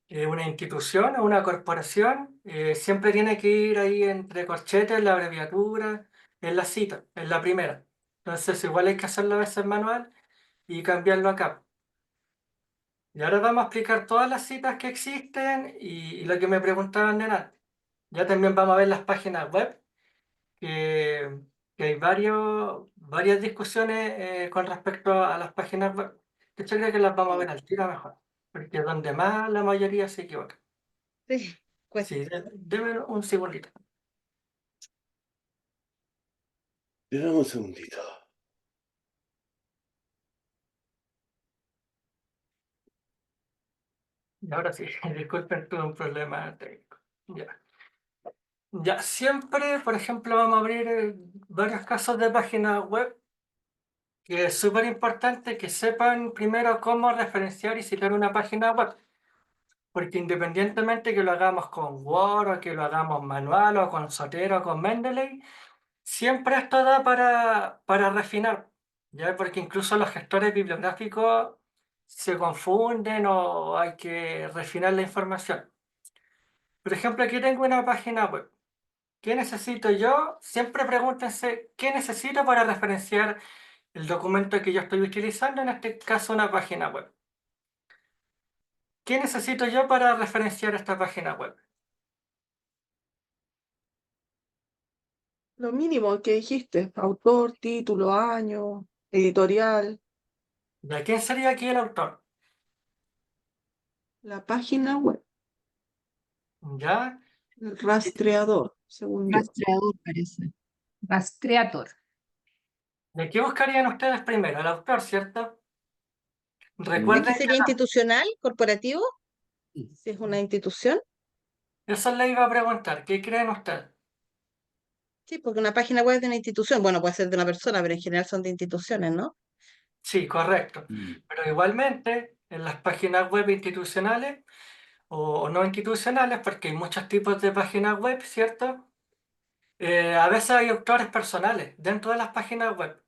una institución o una corporación, siempre tiene que ir ahí entre corchetes, la abreviatura, en la cita, en la primera. Entonces, igual hay que hacerlo a veces manual y cambiarlo acá. Y ahora vamos a explicar todas las citas que existen y lo que me preguntaban de antes. Ya también vamos a ver las páginas web, que, que hay varias discusiones con respecto a las páginas web. De hecho, creo que las vamos a ver al tiro mejor, porque es donde más la mayoría se equivoca. Sí, cuesta. Sí, deme un segundito. Dame un segundito. Y ahora sí, disculpen, tuve un problema técnico. Ya. Ya, siempre, por ejemplo, vamos a abrir varios casos de páginas web que es súper importante que sepan primero cómo referenciar y citar una página web. Porque independientemente que lo hagamos con Word o que lo hagamos manual o con Sotero o con Mendeley, siempre esto da para refinar, ¿ya? Porque incluso los gestores bibliográficos se confunden o hay que refinar la información. Por ejemplo, aquí tengo una página web. ¿Qué necesito yo? Siempre pregúntense, ¿qué necesito para referenciar el documento que yo estoy utilizando? En este caso, una página web. ¿Qué necesito yo para referenciar esta página web? Lo mínimo que dijiste, autor, título, año, editorial, ¿De quién sería aquí el autor? la página web, ¿Ya? el rastreador, según yo. Rastreador parece. Rastreator. ¿De qué buscarían ustedes primero? El autor, ¿cierto? ¿Crees que Recuerden que sería institucional, corporativo? Si es una institución. Eso le iba a preguntar, ¿qué creen ustedes? Sí, porque una página web de una institución, bueno, puede ser de una persona, pero en general son de instituciones, ¿no? Sí, correcto. Pero igualmente, en las páginas web institucionales o no institucionales, porque hay muchos tipos de páginas web, ¿cierto? A veces hay autores personales dentro de las páginas web,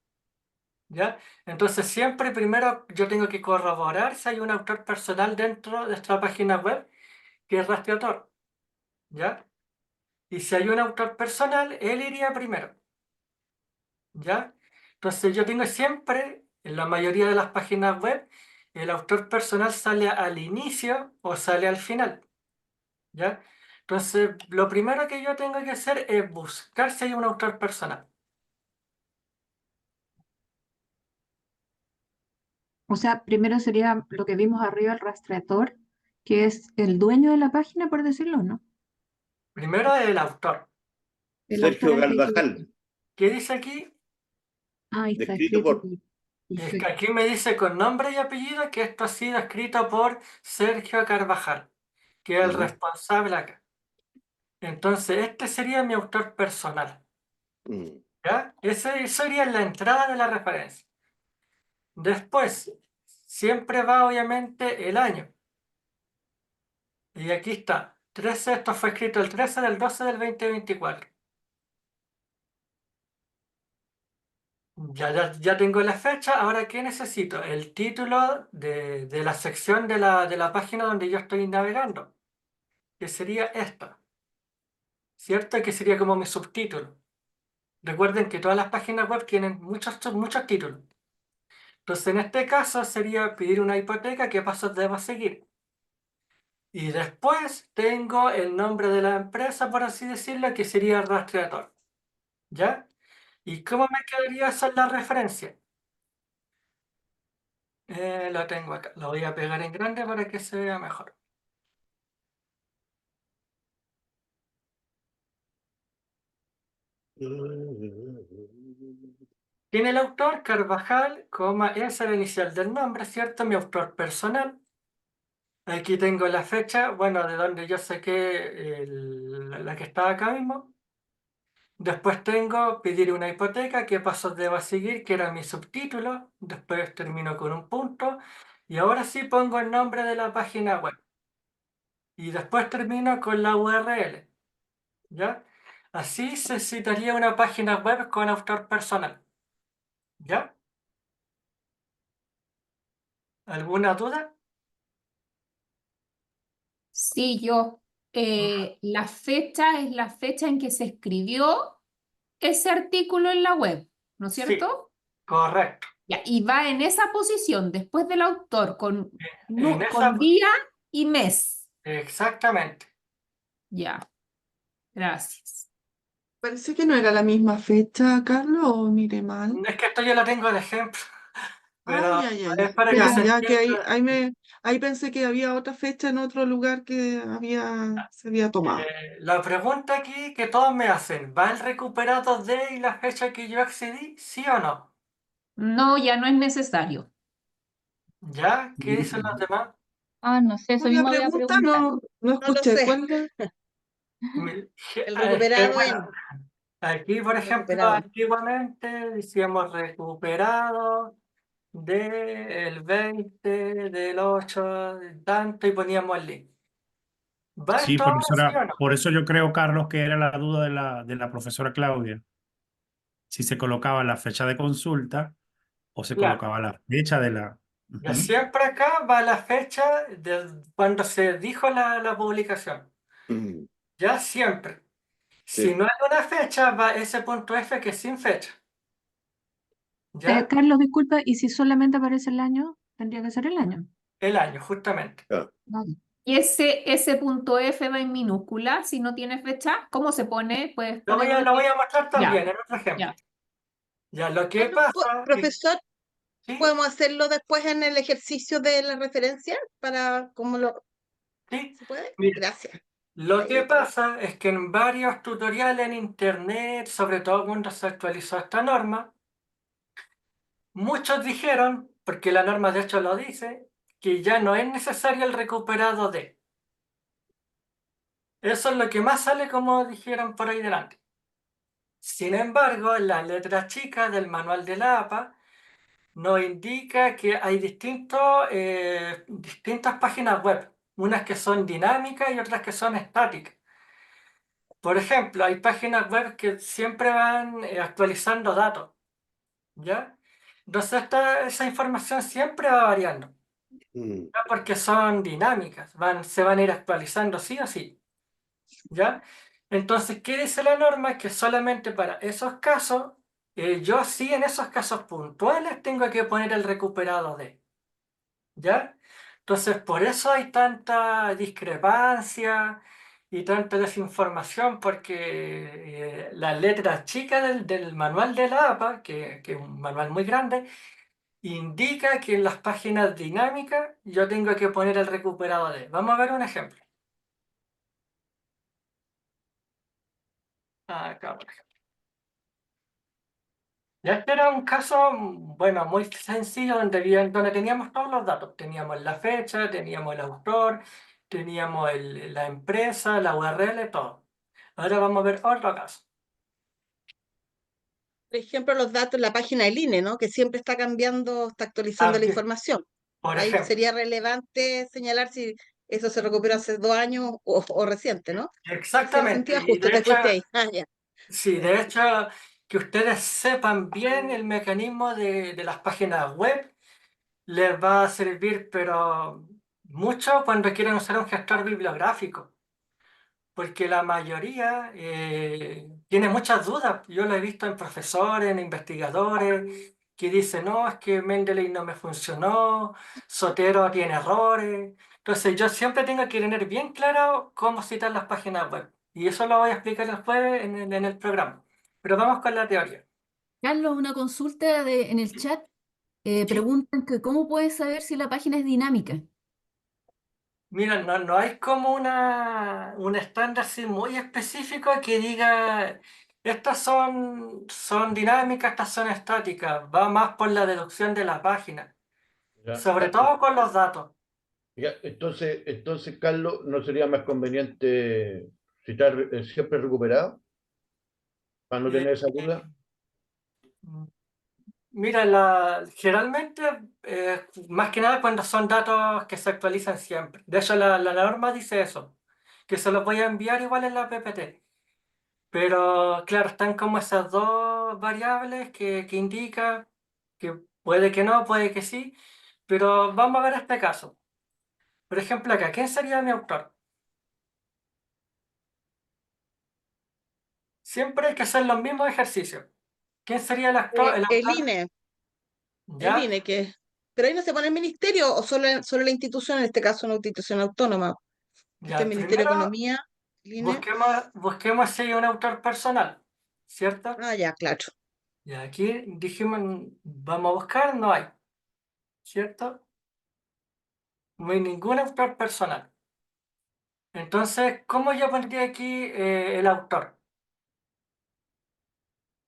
¿ya? Entonces siempre primero yo tengo que corroborar si hay un autor personal dentro de esta página web que es rastreador, ¿ya? Y si hay un autor personal, él iría primero, ¿ya? Entonces yo tengo siempre, en la mayoría de las páginas web, el autor personal sale al inicio o sale al final, ¿ya? Entonces lo primero que yo tengo que hacer es buscar si hay un autor personal. O sea, primero sería lo que vimos arriba, el rastreador, que es el dueño de la página, por decirlo, ¿no? Primero el autor. El autor Sergio es el que hay que Carvajal, buscar. ¿Qué dice aquí? Ah, ahí está descrito escrito. por... Es que Perfecto. aquí me dice con nombre y apellido que esto ha sido escrito por Sergio Carvajal, que es el Ujú. responsable acá. Entonces, este sería mi autor personal, Mm. ¿ya? Ese sería la entrada de la referencia. Después, siempre va obviamente el año. Y aquí está, 13, esto fue escrito el 13 del 12 del 2024. Ya tengo la fecha, ahora ¿qué necesito? El título de la sección de la página donde yo estoy navegando, que sería esta, ¿cierto? Que sería como mi subtítulo. Recuerden que todas las páginas web tienen muchos títulos. Entonces, en este caso sería pedir una hipoteca, ¿qué pasos debo seguir? Y después tengo el nombre de la empresa, por así decirlo, que sería el rastreador, ¿ya? ¿Y cómo me quedaría esa en la referencia? Lo tengo acá, lo voy a pegar en grande para que se vea mejor. Tiene el autor Carvajal, coma, es la inicial del nombre, ¿cierto? Mi autor personal. Aquí tengo la fecha, bueno, de donde yo saqué la que está acá mismo. Después tengo pedir una hipoteca, qué pasos debo seguir, que era mi subtítulo. Después termino con un punto. Y ahora sí pongo el nombre de la página web. Y después termino con la URL, ¿ya? Así se citaría una página web con autor personal, ¿ya? ¿Alguna duda? Sí, la fecha es la fecha en que se escribió ese artículo en la web, ¿no es Sí, cierto? correcto. Ya, y va en esa posición después del autor con, En con esa, día y mes. exactamente. Ya, gracias. Parece que no era la misma fecha, Carlos, o mire mal. Es que esto yo lo tengo de ejemplo, Ah, pero ya, ya, es ya. para que Ya, se ya, que entienda. ahí pensé que había otra fecha en otro lugar que se había tomado. La pregunta aquí que todos me hacen, ¿va el recuperado de y la fecha que yo accedí? ¿Sí o no? No, ya no es necesario. ¿Ya? ¿Qué dicen los demás? Ah, no sé, eso ¿Cuál es la mismo voy a pregunta? preguntar. No No lo escuché. sé. ¿Cuál era? El Es que, recuperado bueno, aquí, por el ejemplo, recuperado. antiguamente decíamos recuperado del 20, del 8, de tanto y poníamos el link. ¿Va Sí, esto por ahora, eso sí o no? por eso yo creo, Carlos, que era la duda de la profesora Claudia. Si se colocaba la fecha de consulta o se Claro. colocaba la fecha de la... Ya Ujú. siempre acá va la fecha de cuando se dijo la publicación. Mm. Ya siempre. Si Sí. no hay una fecha, va ese punto F que es sin fecha. ¿Ya? Carlos, disculpa, ¿y si solamente aparece el año? Tendría que ser el año. El año, justamente. Ah. Vale. Y ese punto F va en minúscula, si no tiene fecha, ¿cómo se pone? Puedes Lo voy a, ponerlo. lo voy a mostrar Ya, también en otro ejemplo. ya. Ya, lo que Carlos, pasa es... profesor, ¿Sí? ¿podemos hacerlo después en el ejercicio de la referencia? Para, ¿cómo lo ¿Sí? se puede? Mira, Gracias. lo que Ahí. pasa es que en varios tutoriales en internet, sobre todo cuando se actualizó esta norma, muchos dijeron, porque la norma de hecho lo dice, que ya no es necesario el recuperado de. Eso es lo que más sale, como dijeron por ahí delante. Sin embargo, la letra chica del manual de la APA nos indica que hay distintas páginas web, unas que son dinámicas y otras que son estáticas. Por ejemplo, hay páginas web que siempre van actualizando datos, ¿ya? Entonces esa información siempre va variando, Mm. ¿ya? Porque son dinámicas, se van a ir actualizando sí o sí, ¿ya? Entonces, ¿qué dice la norma? Que solamente para esos casos, yo sí en esos casos puntuales tengo que poner el recuperado de, ¿ya? Entonces, por eso hay tanta discrepancia y tanta desinformación, porque la letra chica del manual de la APA, que es un manual muy grande, indica que en las páginas dinámicas yo tengo que poner el recuperado de. Vamos a ver un ejemplo. Acá, por ejemplo. Ya este era un caso, bueno, muy sencillo donde teníamos todos los datos. Teníamos la fecha, teníamos el autor, teníamos la empresa, la URL, todo. Ahora vamos a ver otro caso. Por ejemplo, los datos en la página del INE, ¿no? Que siempre está cambiando, está actualizando la También, información. por Ahí ejemplo, sería relevante señalar si eso se recuperó hace 2 años o reciente, ¿no? Hacía el exactamente. sentido, Y justo de te hecho, fuiste ahí. Ah, ya. sí, de hecho, que ustedes sepan bien el mecanismo de las páginas web les va a servir, pero mucho cuando quieran usar un gestor bibliográfico. Porque la mayoría tiene muchas dudas. Yo lo he visto en profesores, en investigadores, que dicen, no, es que Mendeley no me funcionó, Sotero tiene errores. Entonces yo siempre tengo que tener bien claro cómo citar las páginas web. Y eso lo voy a explicar después en el programa. Pero vamos con la teoría. Carlos, una consulta en el chat. Sí. Preguntan que cómo puedes saber si la página es dinámica. Mira, no hay como un estándar así muy específico que diga, estas son dinámicas, estas son estáticas. Va más por la deducción de la página, Ya, sobre todo con los datos. ya, entonces, Carlos, ¿no sería más conveniente citar siempre recuperado para no Eh, tener esa eh, duda? Mira, generalmente, más que nada cuando son datos que se actualizan siempre. De hecho, la norma dice eso, que se los voy a enviar igual en la PPT. Pero claro, están como esas dos variables que indican que puede que no, puede que sí, pero vamos a ver este caso. Por ejemplo, acá, ¿quién sería mi autor? Siempre hay que hacer los mismos ejercicios. ¿Quién sería el El autor? INE, el ¿Ya? INE, que. Pero ahí no se pone el ministerio o solo la institución, en este caso una institución autónoma. Este Ya, Ministerio de primero Economía, el INE. busquemos si hay un autor personal, ¿cierto? Ah, ya, claro. Y aquí dijimos, vamos a buscar, no hay, ¿cierto? No hay ningún autor personal. Entonces, ¿cómo yo pondría aquí el autor?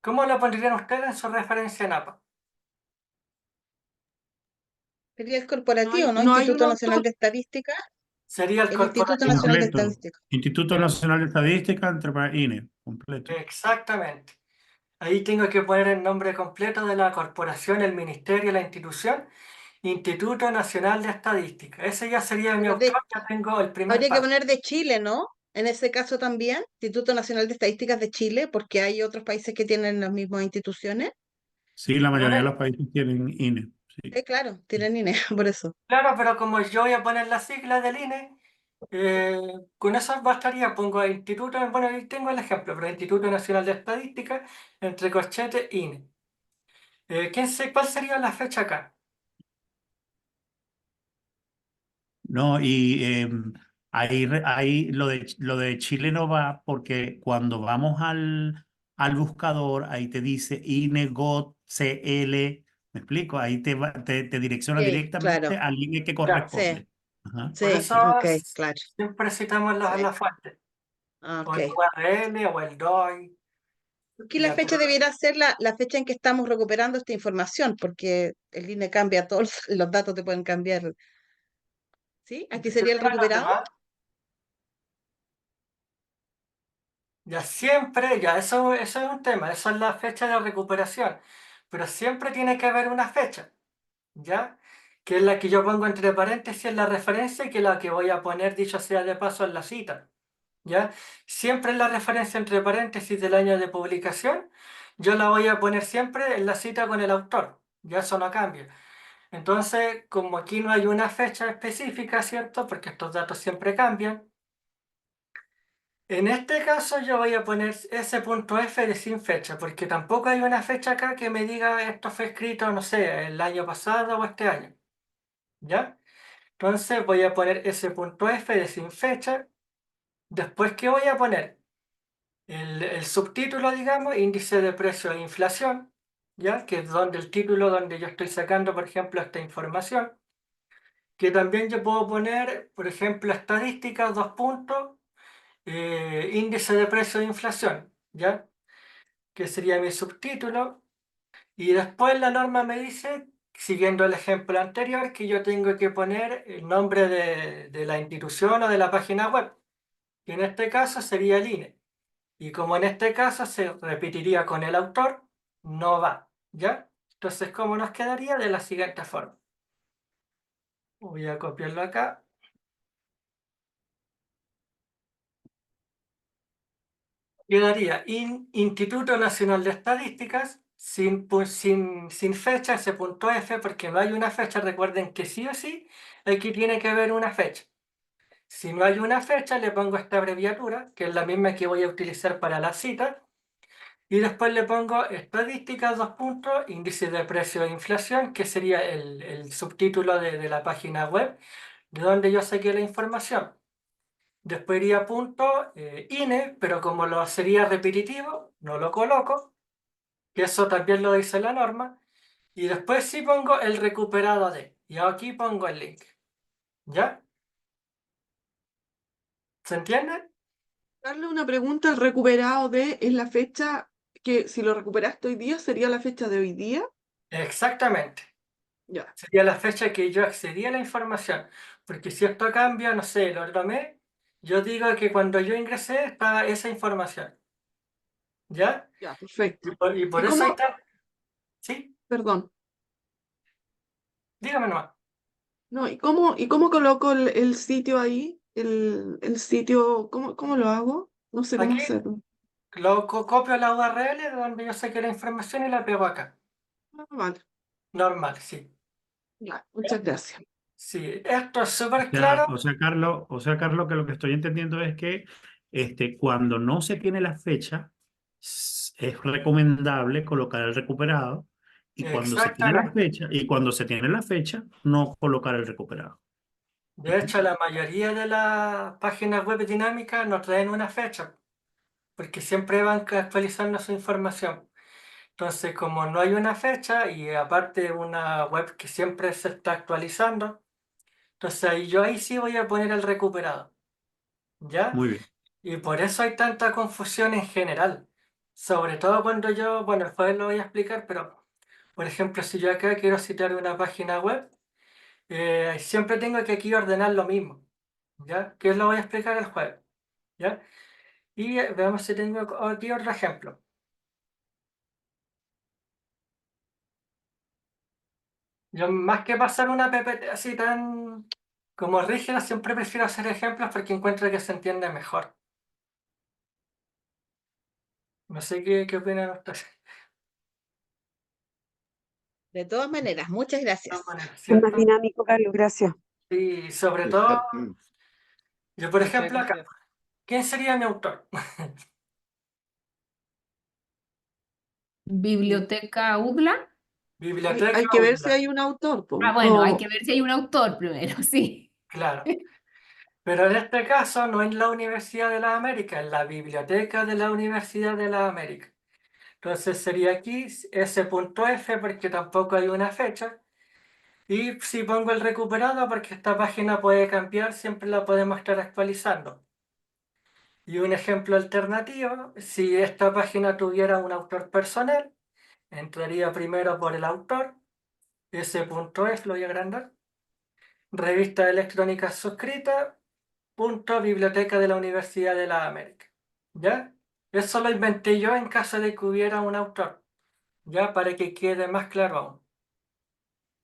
¿Cómo lo pondrían ustedes en su referencia en APA? Sería el No corporativo, hay, ¿no? no hay un Instituto Nacional autor. de Estadística. Sería el El Instituto corporativo. Nacional de Completo. Estadística. Instituto Nacional de Estadística, INE, completo. Exactamente. Ahí tengo que poner el nombre completo de la corporación, el ministerio, la institución. Instituto Nacional de Estadística. Ese ya sería mi Pero autor, ya tengo el primer habría que paso. poner de Chile, ¿no? En ese caso también, Instituto Nacional de Estadísticas de Chile, porque hay otros países que tienen las mismas instituciones. Sí, la mayoría de Claro, los países tienen INE. Sí. Claro, tienen INE, por eso. claro, pero como yo voy a poner la sigla del INE, con eso bastaría. Pongo Instituto, bueno, ahí tengo el ejemplo, pero Instituto Nacional de Estadística, entre corchetes, INE. ¿Cuál sería la fecha acá? No, y ahí lo de Chile no va porque cuando vamos al buscador, ahí te dice INEGOT CL, ¿me explico? Ahí te direcciona Sí, claro. directamente al INE que Ya, Sí, corresponde. Ajá. por sí, eso ok, claro. siempre citamos Sí, la fuente, o ok. el URL o el DOI. Aquí la Ya, fecha debiera ser la fecha en que estamos recuperando esta información, porque el INE cambia todos los datos, te pueden cambiar. ¿Sí? Aquí sería el ¿Serían los recuperado. demás? Ya siempre, ya eso es un tema, eso es la fecha de recuperación, pero siempre tiene que haber una fecha, ¿ya? Que es la que yo pongo entre paréntesis en la referencia y que la que voy a poner, dicho sea de paso, en la cita, ¿ya? Siempre en la referencia entre paréntesis del año de publicación, yo la voy a poner siempre en la cita con el autor, ya eso no cambia. Entonces, como aquí no hay una fecha específica, ¿cierto? Porque estos datos siempre cambian. En este caso yo voy a poner S.F de sin fecha, porque tampoco hay una fecha acá que me diga esto fue escrito, no sé, el año pasado o este año. ¿Ya? Entonces voy a poner S.F de sin fecha. Después, ¿qué voy a poner? El subtítulo, digamos, índice de precio e inflación, ¿ya? Que es donde el título donde yo estoy sacando, por ejemplo, esta información. Que también yo puedo poner, por ejemplo, estadísticas, dos puntos, índice de precio de inflación, ¿ya? Que sería mi subtítulo. Y después la norma me dice, siguiendo el ejemplo anterior, que yo tengo que poner el nombre de la institución o de la página web, que en este caso sería el INE. Y como en este caso se repetiría con el autor, no va, ¿ya? Entonces, ¿cómo nos quedaría? De la siguiente forma. Voy a copiarlo acá. Quedaría Instituto Nacional de Estadísticas, sin fecha, ese punto F, porque no hay una fecha. Recuerden que sí o sí, aquí tiene que haber una fecha. Si no hay una fecha, le pongo esta abreviatura, que es la misma que voy a utilizar para la cita, y después le pongo estadísticas, dos puntos, índice de precio e inflación, que sería el subtítulo de la página web, de donde yo saqué la información. Después iría punto INE, pero como lo sería repetitivo, no lo coloco, que eso también lo dice la norma. Y después sí pongo el recuperado de, y aquí pongo el link. ¿Ya? ¿Se entiende? Darle una pregunta, el recuperado de es la fecha que si lo recuperaste hoy día sería la fecha de hoy día. Exactamente. Ya, Sería la fecha que yo accedí a la información. Porque si esto cambia, no sé, el otro mes, yo digo que cuando yo ingresé estaba esa información. ¿Ya? ya, perfecto. Y por ¿Y eso ahí cómo, está. ¿Sí? perdón, Dígame nomás. no, y cómo coloco el sitio ahí? El sitio, ¿cómo lo hago? No sé cómo Aquí hacerlo. copio la URL de donde yo saqué la información y la pego acá. Ah, vale, Normal, sí. ya, muchas gracias. Sí, esto es súper claro. Carlos, que lo que estoy entendiendo es que cuando no se tiene la fecha, es recomendable colocar el recuperado, y cuando se tiene la Exactamente. fecha, no colocar el recuperado. De hecho, la mayoría de las páginas web dinámicas no traen una fecha, porque siempre van actualizando su información. Entonces, como no hay una fecha y aparte una web que siempre se está actualizando, entonces ahí sí voy a poner el recuperado, ¿ya? Muy bien. Y por eso hay tanta confusión en general. Sobre todo cuando yo, bueno, después lo voy a explicar, pero por ejemplo, si yo acá quiero citar una página web, siempre tengo que aquí ordenar lo mismo, ¿ya? Que lo voy a explicar el jueves, ¿ya? Y veamos si tengo aquí otro ejemplo. Yo más que pasar una PPT así tan como rígida, siempre prefiero hacer ejemplos porque encuentro que se entiende mejor. No sé qué opinan ustedes. De todas maneras, muchas De gracias. todas maneras, Es más ¿cierto? dinámico, Carlos, gracias. Y sobre todo, Exacto. yo por Muchas ejemplo acá, gracias. ¿quién sería mi autor? Biblioteca UDLA. Biblioteca Hay que ver si UDLA, hay un autor, Ah, po. bueno, hay que ver si hay un autor primero, sí. claro. Pero en este caso no es la Universidad de las Américas, es la Biblioteca de la Universidad de las Américas. Entonces sería aquí S.F porque tampoco hay una fecha. Y si pongo el recuperado porque esta página puede cambiar, siempre la podemos estar actualizando. Y un ejemplo alternativo, si esta página tuviera un autor personal, entraría primero por el autor, S.F, lo voy a agrandar, revista electrónica suscrita, punto biblioteca de la Universidad de la América. ¿Ya? Eso lo inventé yo en caso de que hubiera un autor, ya para que quede más claro aún.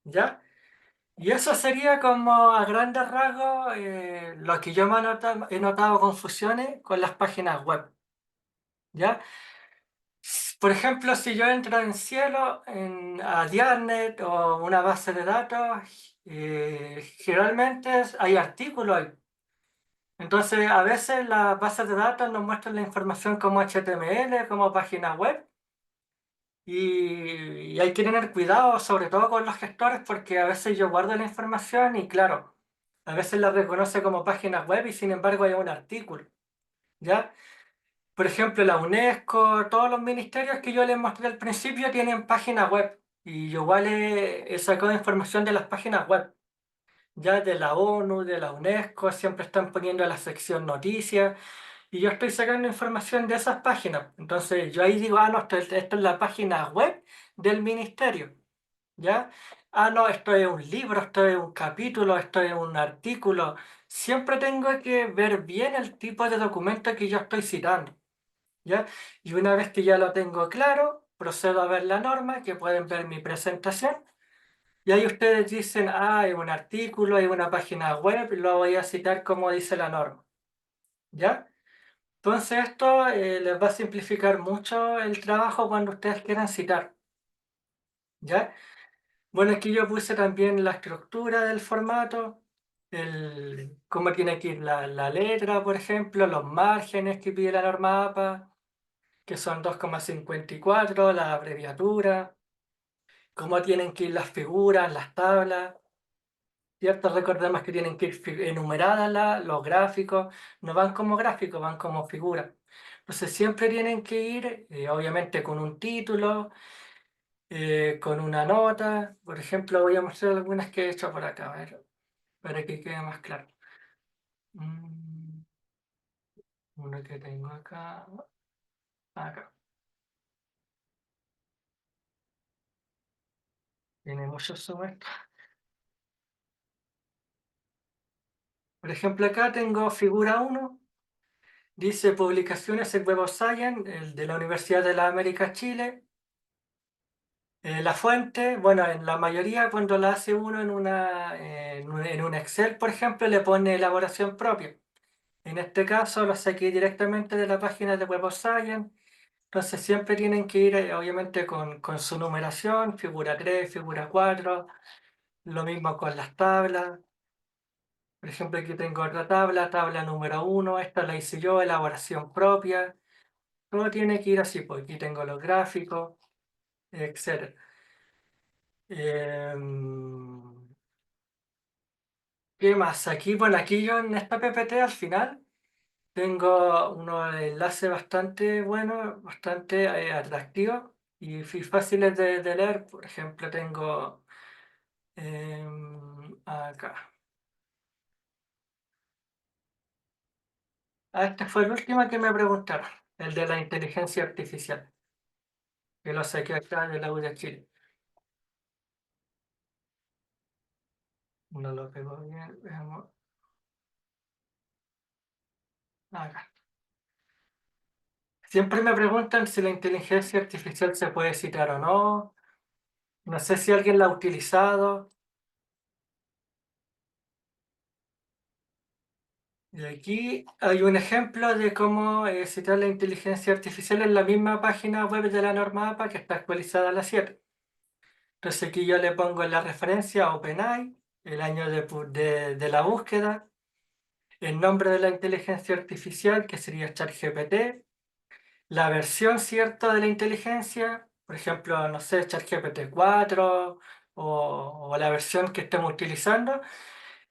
¿Ya? Y eso sería como a grandes rasgos lo que yo he notado confusiones con las páginas web. ¿Ya? Por ejemplo, si yo entro en Cielo, a Diarnet o una base de datos, generalmente hay artículos ahí. Entonces, a veces las bases de datos nos muestran la información como HTML, como página web, y hay que tener cuidado, sobre todo con los gestores, porque a veces yo guardo la información y claro, a veces la reconoce como página web y sin embargo hay un artículo, ¿ya? Por ejemplo, la UNESCO, todos los ministerios que yo les mostré al principio tienen página web y yo igual he sacado información de las páginas web, ya de la ONU, de la UNESCO, siempre están poniendo la sección noticias y yo estoy sacando información de esas páginas. Entonces yo ahí digo, ah, no, esto es la página web del ministerio, ¿ya? Ah, no, esto es un libro, esto es un capítulo, esto es un artículo. Siempre tengo que ver bien el tipo de documento que yo estoy citando, ¿ya? Y una vez que ya lo tengo claro, procedo a ver la norma, que pueden ver mi presentación. Y ahí ustedes dicen, ah, hay un artículo, hay una página web, y lo voy a citar como dice la norma, ¿ya? Entonces esto les va a simplificar mucho el trabajo cuando ustedes quieran citar, ¿ya? Bueno, aquí yo puse también la estructura del formato, cómo tiene que ir la letra, por ejemplo, los márgenes que pide la norma APA, que son 2,54, la abreviatura, cómo tienen que ir las figuras, las tablas, ¿cierto? Recordemos que tienen que ir enumeradas los gráficos, no van como gráficos, van como figuras. Entonces siempre tienen que ir, obviamente, con un título, con una nota. Por ejemplo, voy a mostrar algunas que he hecho por acá, a ver, para que quede más claro. Uno que tengo acá, acá. Tiene muchos zoom. Por ejemplo, acá tengo figura 1, dice publicaciones en Web of Science, el de la Universidad de las Américas Chile. La fuente, bueno, en la mayoría cuando la hace uno en un Excel, por ejemplo, le pone elaboración propia. En este caso lo saqué directamente de la página de Web of Science. Entonces siempre tienen que ir, obviamente, con su numeración, figura 3, figura 4, lo mismo con las tablas. Por ejemplo, aquí tengo otra tabla, tabla número 1, esta la hice yo, elaboración propia. Todo tiene que ir así, pues aquí tengo los gráficos, etc. ¿Qué más? Aquí, bueno, aquí yo en esta PPT al final tengo unos enlaces bastante buenos, bastante atractivos y fáciles de leer. Por ejemplo, tengo acá. Este fue el último que me preguntaron, el de la inteligencia artificial, que lo saqué acá de la U de Chile. No lo pego bien, veamos. Acá. Siempre me preguntan si la inteligencia artificial se puede citar o no. No sé si alguien la ha utilizado. Y aquí hay un ejemplo de cómo citar la inteligencia artificial en la misma página web de la norma APA que está actualizada a la 7. Entonces aquí yo le pongo la referencia a OpenAI, el año de la búsqueda, el nombre de la inteligencia artificial, que sería ChatGPT, la versión cierta de la inteligencia, por ejemplo, no sé, ChatGPT 4 o la versión que estemos utilizando.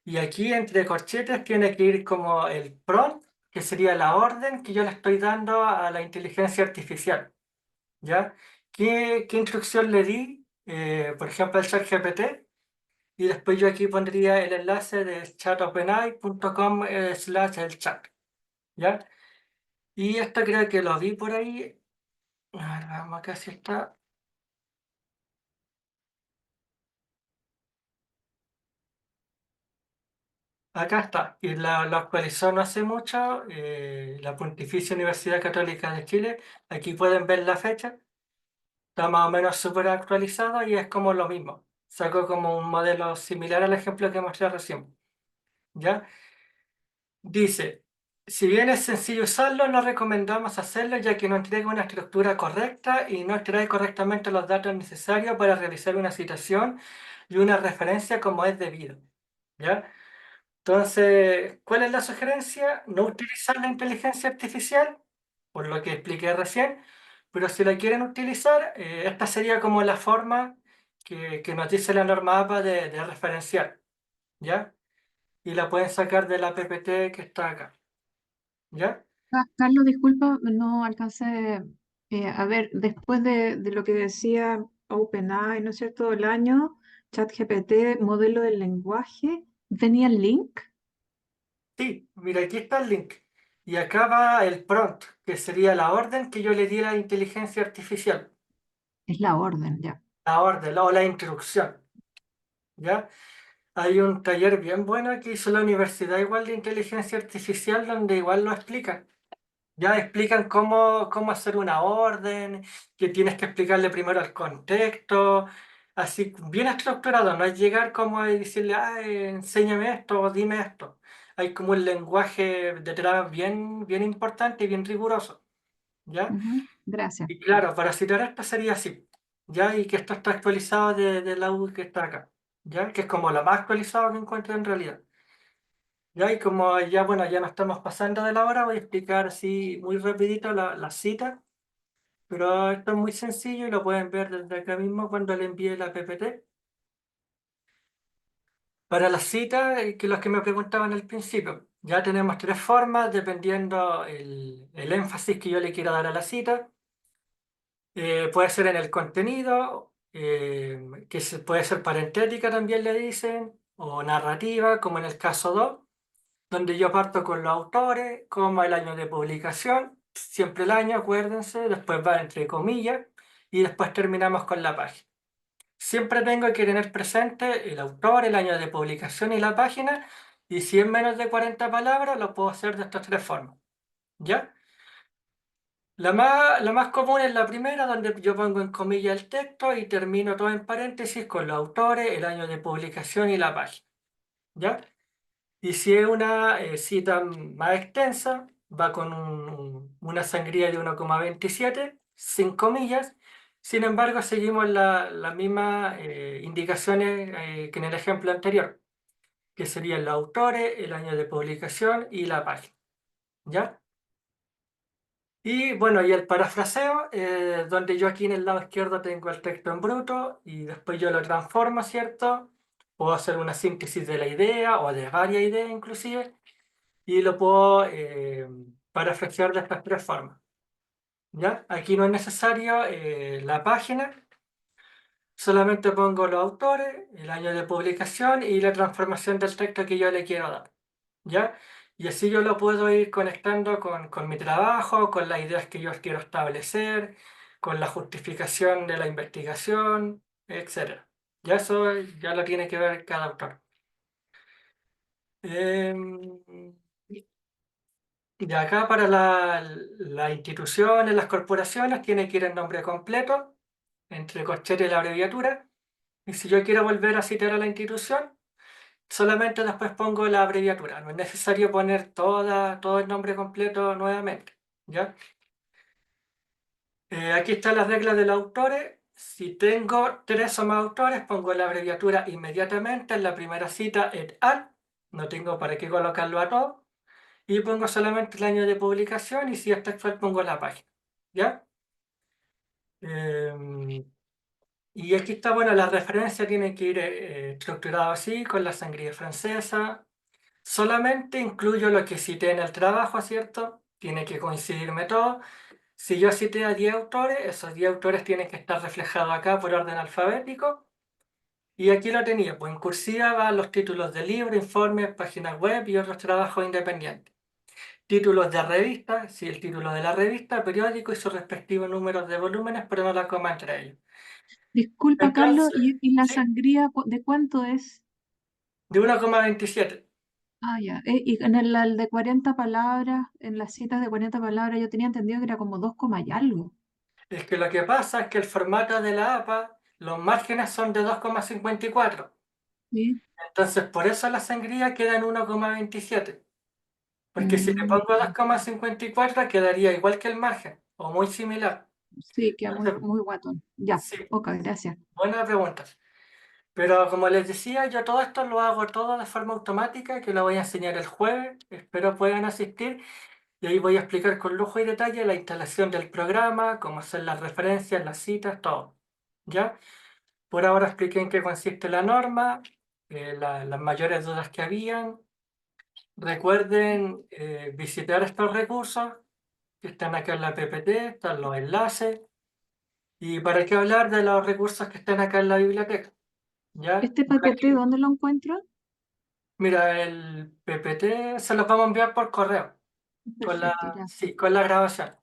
Y aquí entre corchetes tiene que ir como el prompt, que sería la orden que yo le estoy dando a la inteligencia artificial, ¿ya? ¿Qué instrucción le di? Por ejemplo, al ChatGPT, y después yo aquí pondría el enlace de chatopenai.com/el chat, ¿ya? Y esto creo que lo vi por ahí. A ver, vamos acá si está. Acá está, y lo actualizó no hace mucho la Pontificia Universidad Católica de Chile. Aquí pueden ver la fecha, está más o menos súper actualizado y es como lo mismo. Sacó como un modelo similar al ejemplo que mostré recién. ¿Ya? Dice, si bien es sencillo usarlo, no recomendamos hacerlo ya que no entrega una estructura correcta y no extrae correctamente los datos necesarios para realizar una citación y una referencia como es debido. ¿Ya? Entonces, ¿cuál es la sugerencia? No utilizar la inteligencia artificial, por lo que expliqué recién, pero si la quieren utilizar, esta sería como la forma que nos dice la norma APA de referenciar, ¿ya? Y la pueden sacar de la PPT que está acá, ¿ya? Carlos, disculpa, no alcancé a ver, después de lo que decía OpenAI, ¿no es cierto? El año, ChatGPT, modelo del lenguaje, ¿tenía el link? Sí, mira, aquí está el link. Y acá va el prompt, que sería la orden que yo le di a la inteligencia artificial, Es la orden, ya. la orden o la instrucción, ¿ya? Hay un taller bien bueno que hizo la universidad igual de inteligencia artificial donde igual lo explican. Ya explican cómo hacer una orden, que tienes que explicarle primero el contexto, así bien estructurado, no es llegar como a decirle, enséñame esto o dime esto. Hay como un lenguaje detrás bien importante y bien riguroso, ¿ya? Ujú, gracias. Y claro, para citar esto sería así, ¿ya? Y que esto está actualizado de la U que está acá, ¿ya? Que es como lo más actualizado que encuentro en realidad. Ya, y como ya, bueno, ya no estamos pasando de la hora, voy a explicar así muy rapidito la cita, pero esto es muy sencillo y lo pueden ver desde acá mismo cuando le envíe la PPT. Para la cita, que los que me preguntaban al principio, ya tenemos tres formas dependiendo el énfasis que yo le quiera dar a la cita. Puede ser en el contenido, puede ser parentética también le dicen, o narrativa, como en el caso 2 donde yo parto con los autores, como el año de publicación, siempre el año, acuérdense, después va entre comillas, y después terminamos con la página. Siempre tengo que tener presente el autor, el año de publicación y la página, y si es menos de 40 palabras, lo puedo hacer de estas tres formas. ¿Ya? La más común es la primera, donde yo pongo en comillas el texto y termino todo en paréntesis con los autores, el año de publicación y la página. ¿Ya? Y si es una cita más extensa, va con una sangría de 1,27, sin comillas. Sin embargo, seguimos las mismas indicaciones que en el ejemplo anterior, que serían los autores, el año de publicación y la página. ¿Ya? Y bueno, y el parafraseo, donde yo aquí en el lado izquierdo tengo el texto en bruto y después yo lo transformo, ¿cierto? Puedo hacer una síntesis de la idea o de varias ideas inclusive y lo puedo parafrasear de estas tres formas. ¿Ya? Aquí no es necesario la página, solamente pongo los autores, el año de publicación y la transformación del texto que yo le quiero dar. ¿Ya? Y así yo lo puedo ir conectando con mi trabajo, con las ideas que yo quiero establecer, con la justificación de la investigación, etc. Ya eso ya lo tiene que ver cada autor. Em, Y acá para las instituciones, las corporaciones, tiene que ir el nombre completo, entre corchetes y la abreviatura. Y si yo quiero volver a citar a la institución, solamente después pongo la abreviatura. No es necesario poner todo el nombre completo nuevamente. ¿Ya? Aquí están las reglas de los autores. Si tengo tres o más autores, pongo la abreviatura inmediatamente en la primera cita et al. No tengo para qué colocarlo a todos. Y pongo solamente el año de publicación y si es textual pongo la página. ¿Ya? Y aquí está, bueno, la referencia tiene que ir estructurado así, con la sangría francesa. Solamente incluyo lo que cité en el trabajo, ¿cierto? Tiene que coincidirme todo. Si yo cité a 10 autores, esos 10 autores tienen que estar reflejados acá por orden alfabético. Y aquí lo tenía, pues en cursiva van los títulos de libros, informes, páginas web y otros trabajos independientes. Títulos de revistas, sí, el título de la revista, periódico y sus respectivos números de volúmenes, pero no la coma entre ellos. Disculpa, Carlos, Entonces, ¿y la ¿sí? sangría de cuánto es? De 1,27. Ah, ya. Y en el de 40 palabras, en las citas de 40 palabras, yo tenía entendido que era como 2 y algo. Es que lo que pasa es que el formato de la APA, los márgenes son de 2,54. ¿Sí? Entonces, por eso la sangría queda en 1,27. Porque si le Mm, pongo 2,54 quedaría igual que el margen, o muy similar. sí, queda muy, Entonces, muy guatón. Ya, sí, ok, gracias. buena pregunta. Pero como les decía, yo todo esto lo hago todo de forma automática, que lo voy a enseñar el jueves. Espero puedan asistir. Y ahí voy a explicar con lujo y detalle la instalación del programa, cómo hacer las referencias, las citas, todo. ¿Ya? Por ahora expliqué en qué consiste la norma, las mayores dudas que habían. Recuerden visitar estos recursos que están acá en la PPT, están los enlaces. ¿Y para qué hablar de los recursos que están acá en la biblioteca? ¿Ya? ¿Este Por paquete aquí, dónde lo encuentro? mira, el PPT se los vamos a enviar por correo, Perfecto, ya. sí, con la grabación.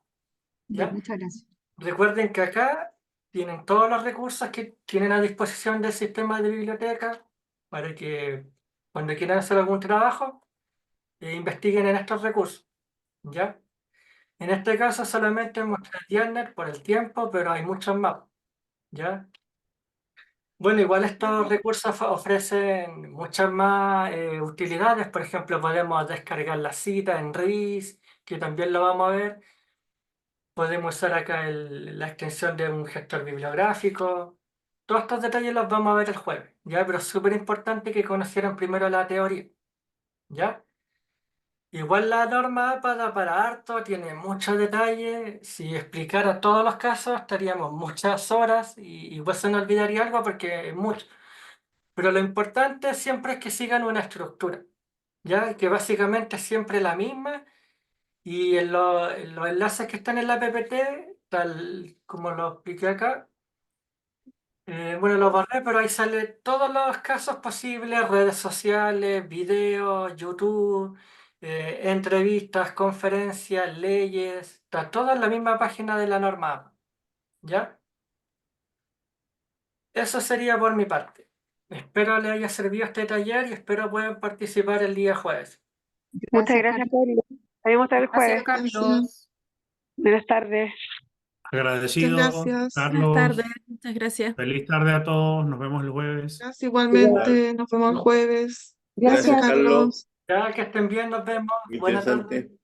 Ya, ¿Ya? muchas gracias. Recuerden que acá tienen todos los recursos que tienen a disposición del sistema de biblioteca para que cuando quieran hacer algún trabajo, investiguen en estos recursos. ¿Ya? En este caso solamente mostré Tiernet por el tiempo, pero hay muchos más. ¿Ya? Bueno, igual estos recursos ofrecen muchas más utilidades. Por ejemplo, podemos descargar la cita en RIS, que también lo vamos a ver. Podemos usar acá la extensión de un gestor bibliográfico. Todos estos detalles los vamos a ver el jueves, ¿ya? Pero es súper importante que conocieran primero la teoría, ¿ya? Igual la norma APA da para harto, tiene muchos detalles. Si explicara todos los casos, estaríamos muchas horas y igual se nos olvidaría algo porque es mucho. Pero lo importante siempre es que sigan una estructura, ¿ya? Que básicamente es siempre la misma. Y en los enlaces que están en la PPT, tal como lo expliqué acá, bueno, lo borré, pero ahí sale todos los casos posibles, redes sociales, videos, YouTube, entrevistas, conferencias, leyes, está todo en la misma página de la norma, ¿ya? Eso sería por mi parte. Espero les haya servido este taller y espero puedan participar el día jueves. Muchas Gracias, gracias, Carlos. Pablo. Nos vemos hasta el Gracias, jueves. Carlos. Buenas tardes. Muchas Agradecido, gracias. Buenas tardes, Carlos. muchas gracias. Feliz tarde a todos. Nos vemos el jueves. Gracias igualmente. Nos vemos el jueves. Gracias, Gracias, Carlos. Carlos. Ya que estén bien, nos vemos. Muy Buenas tardes. interesante.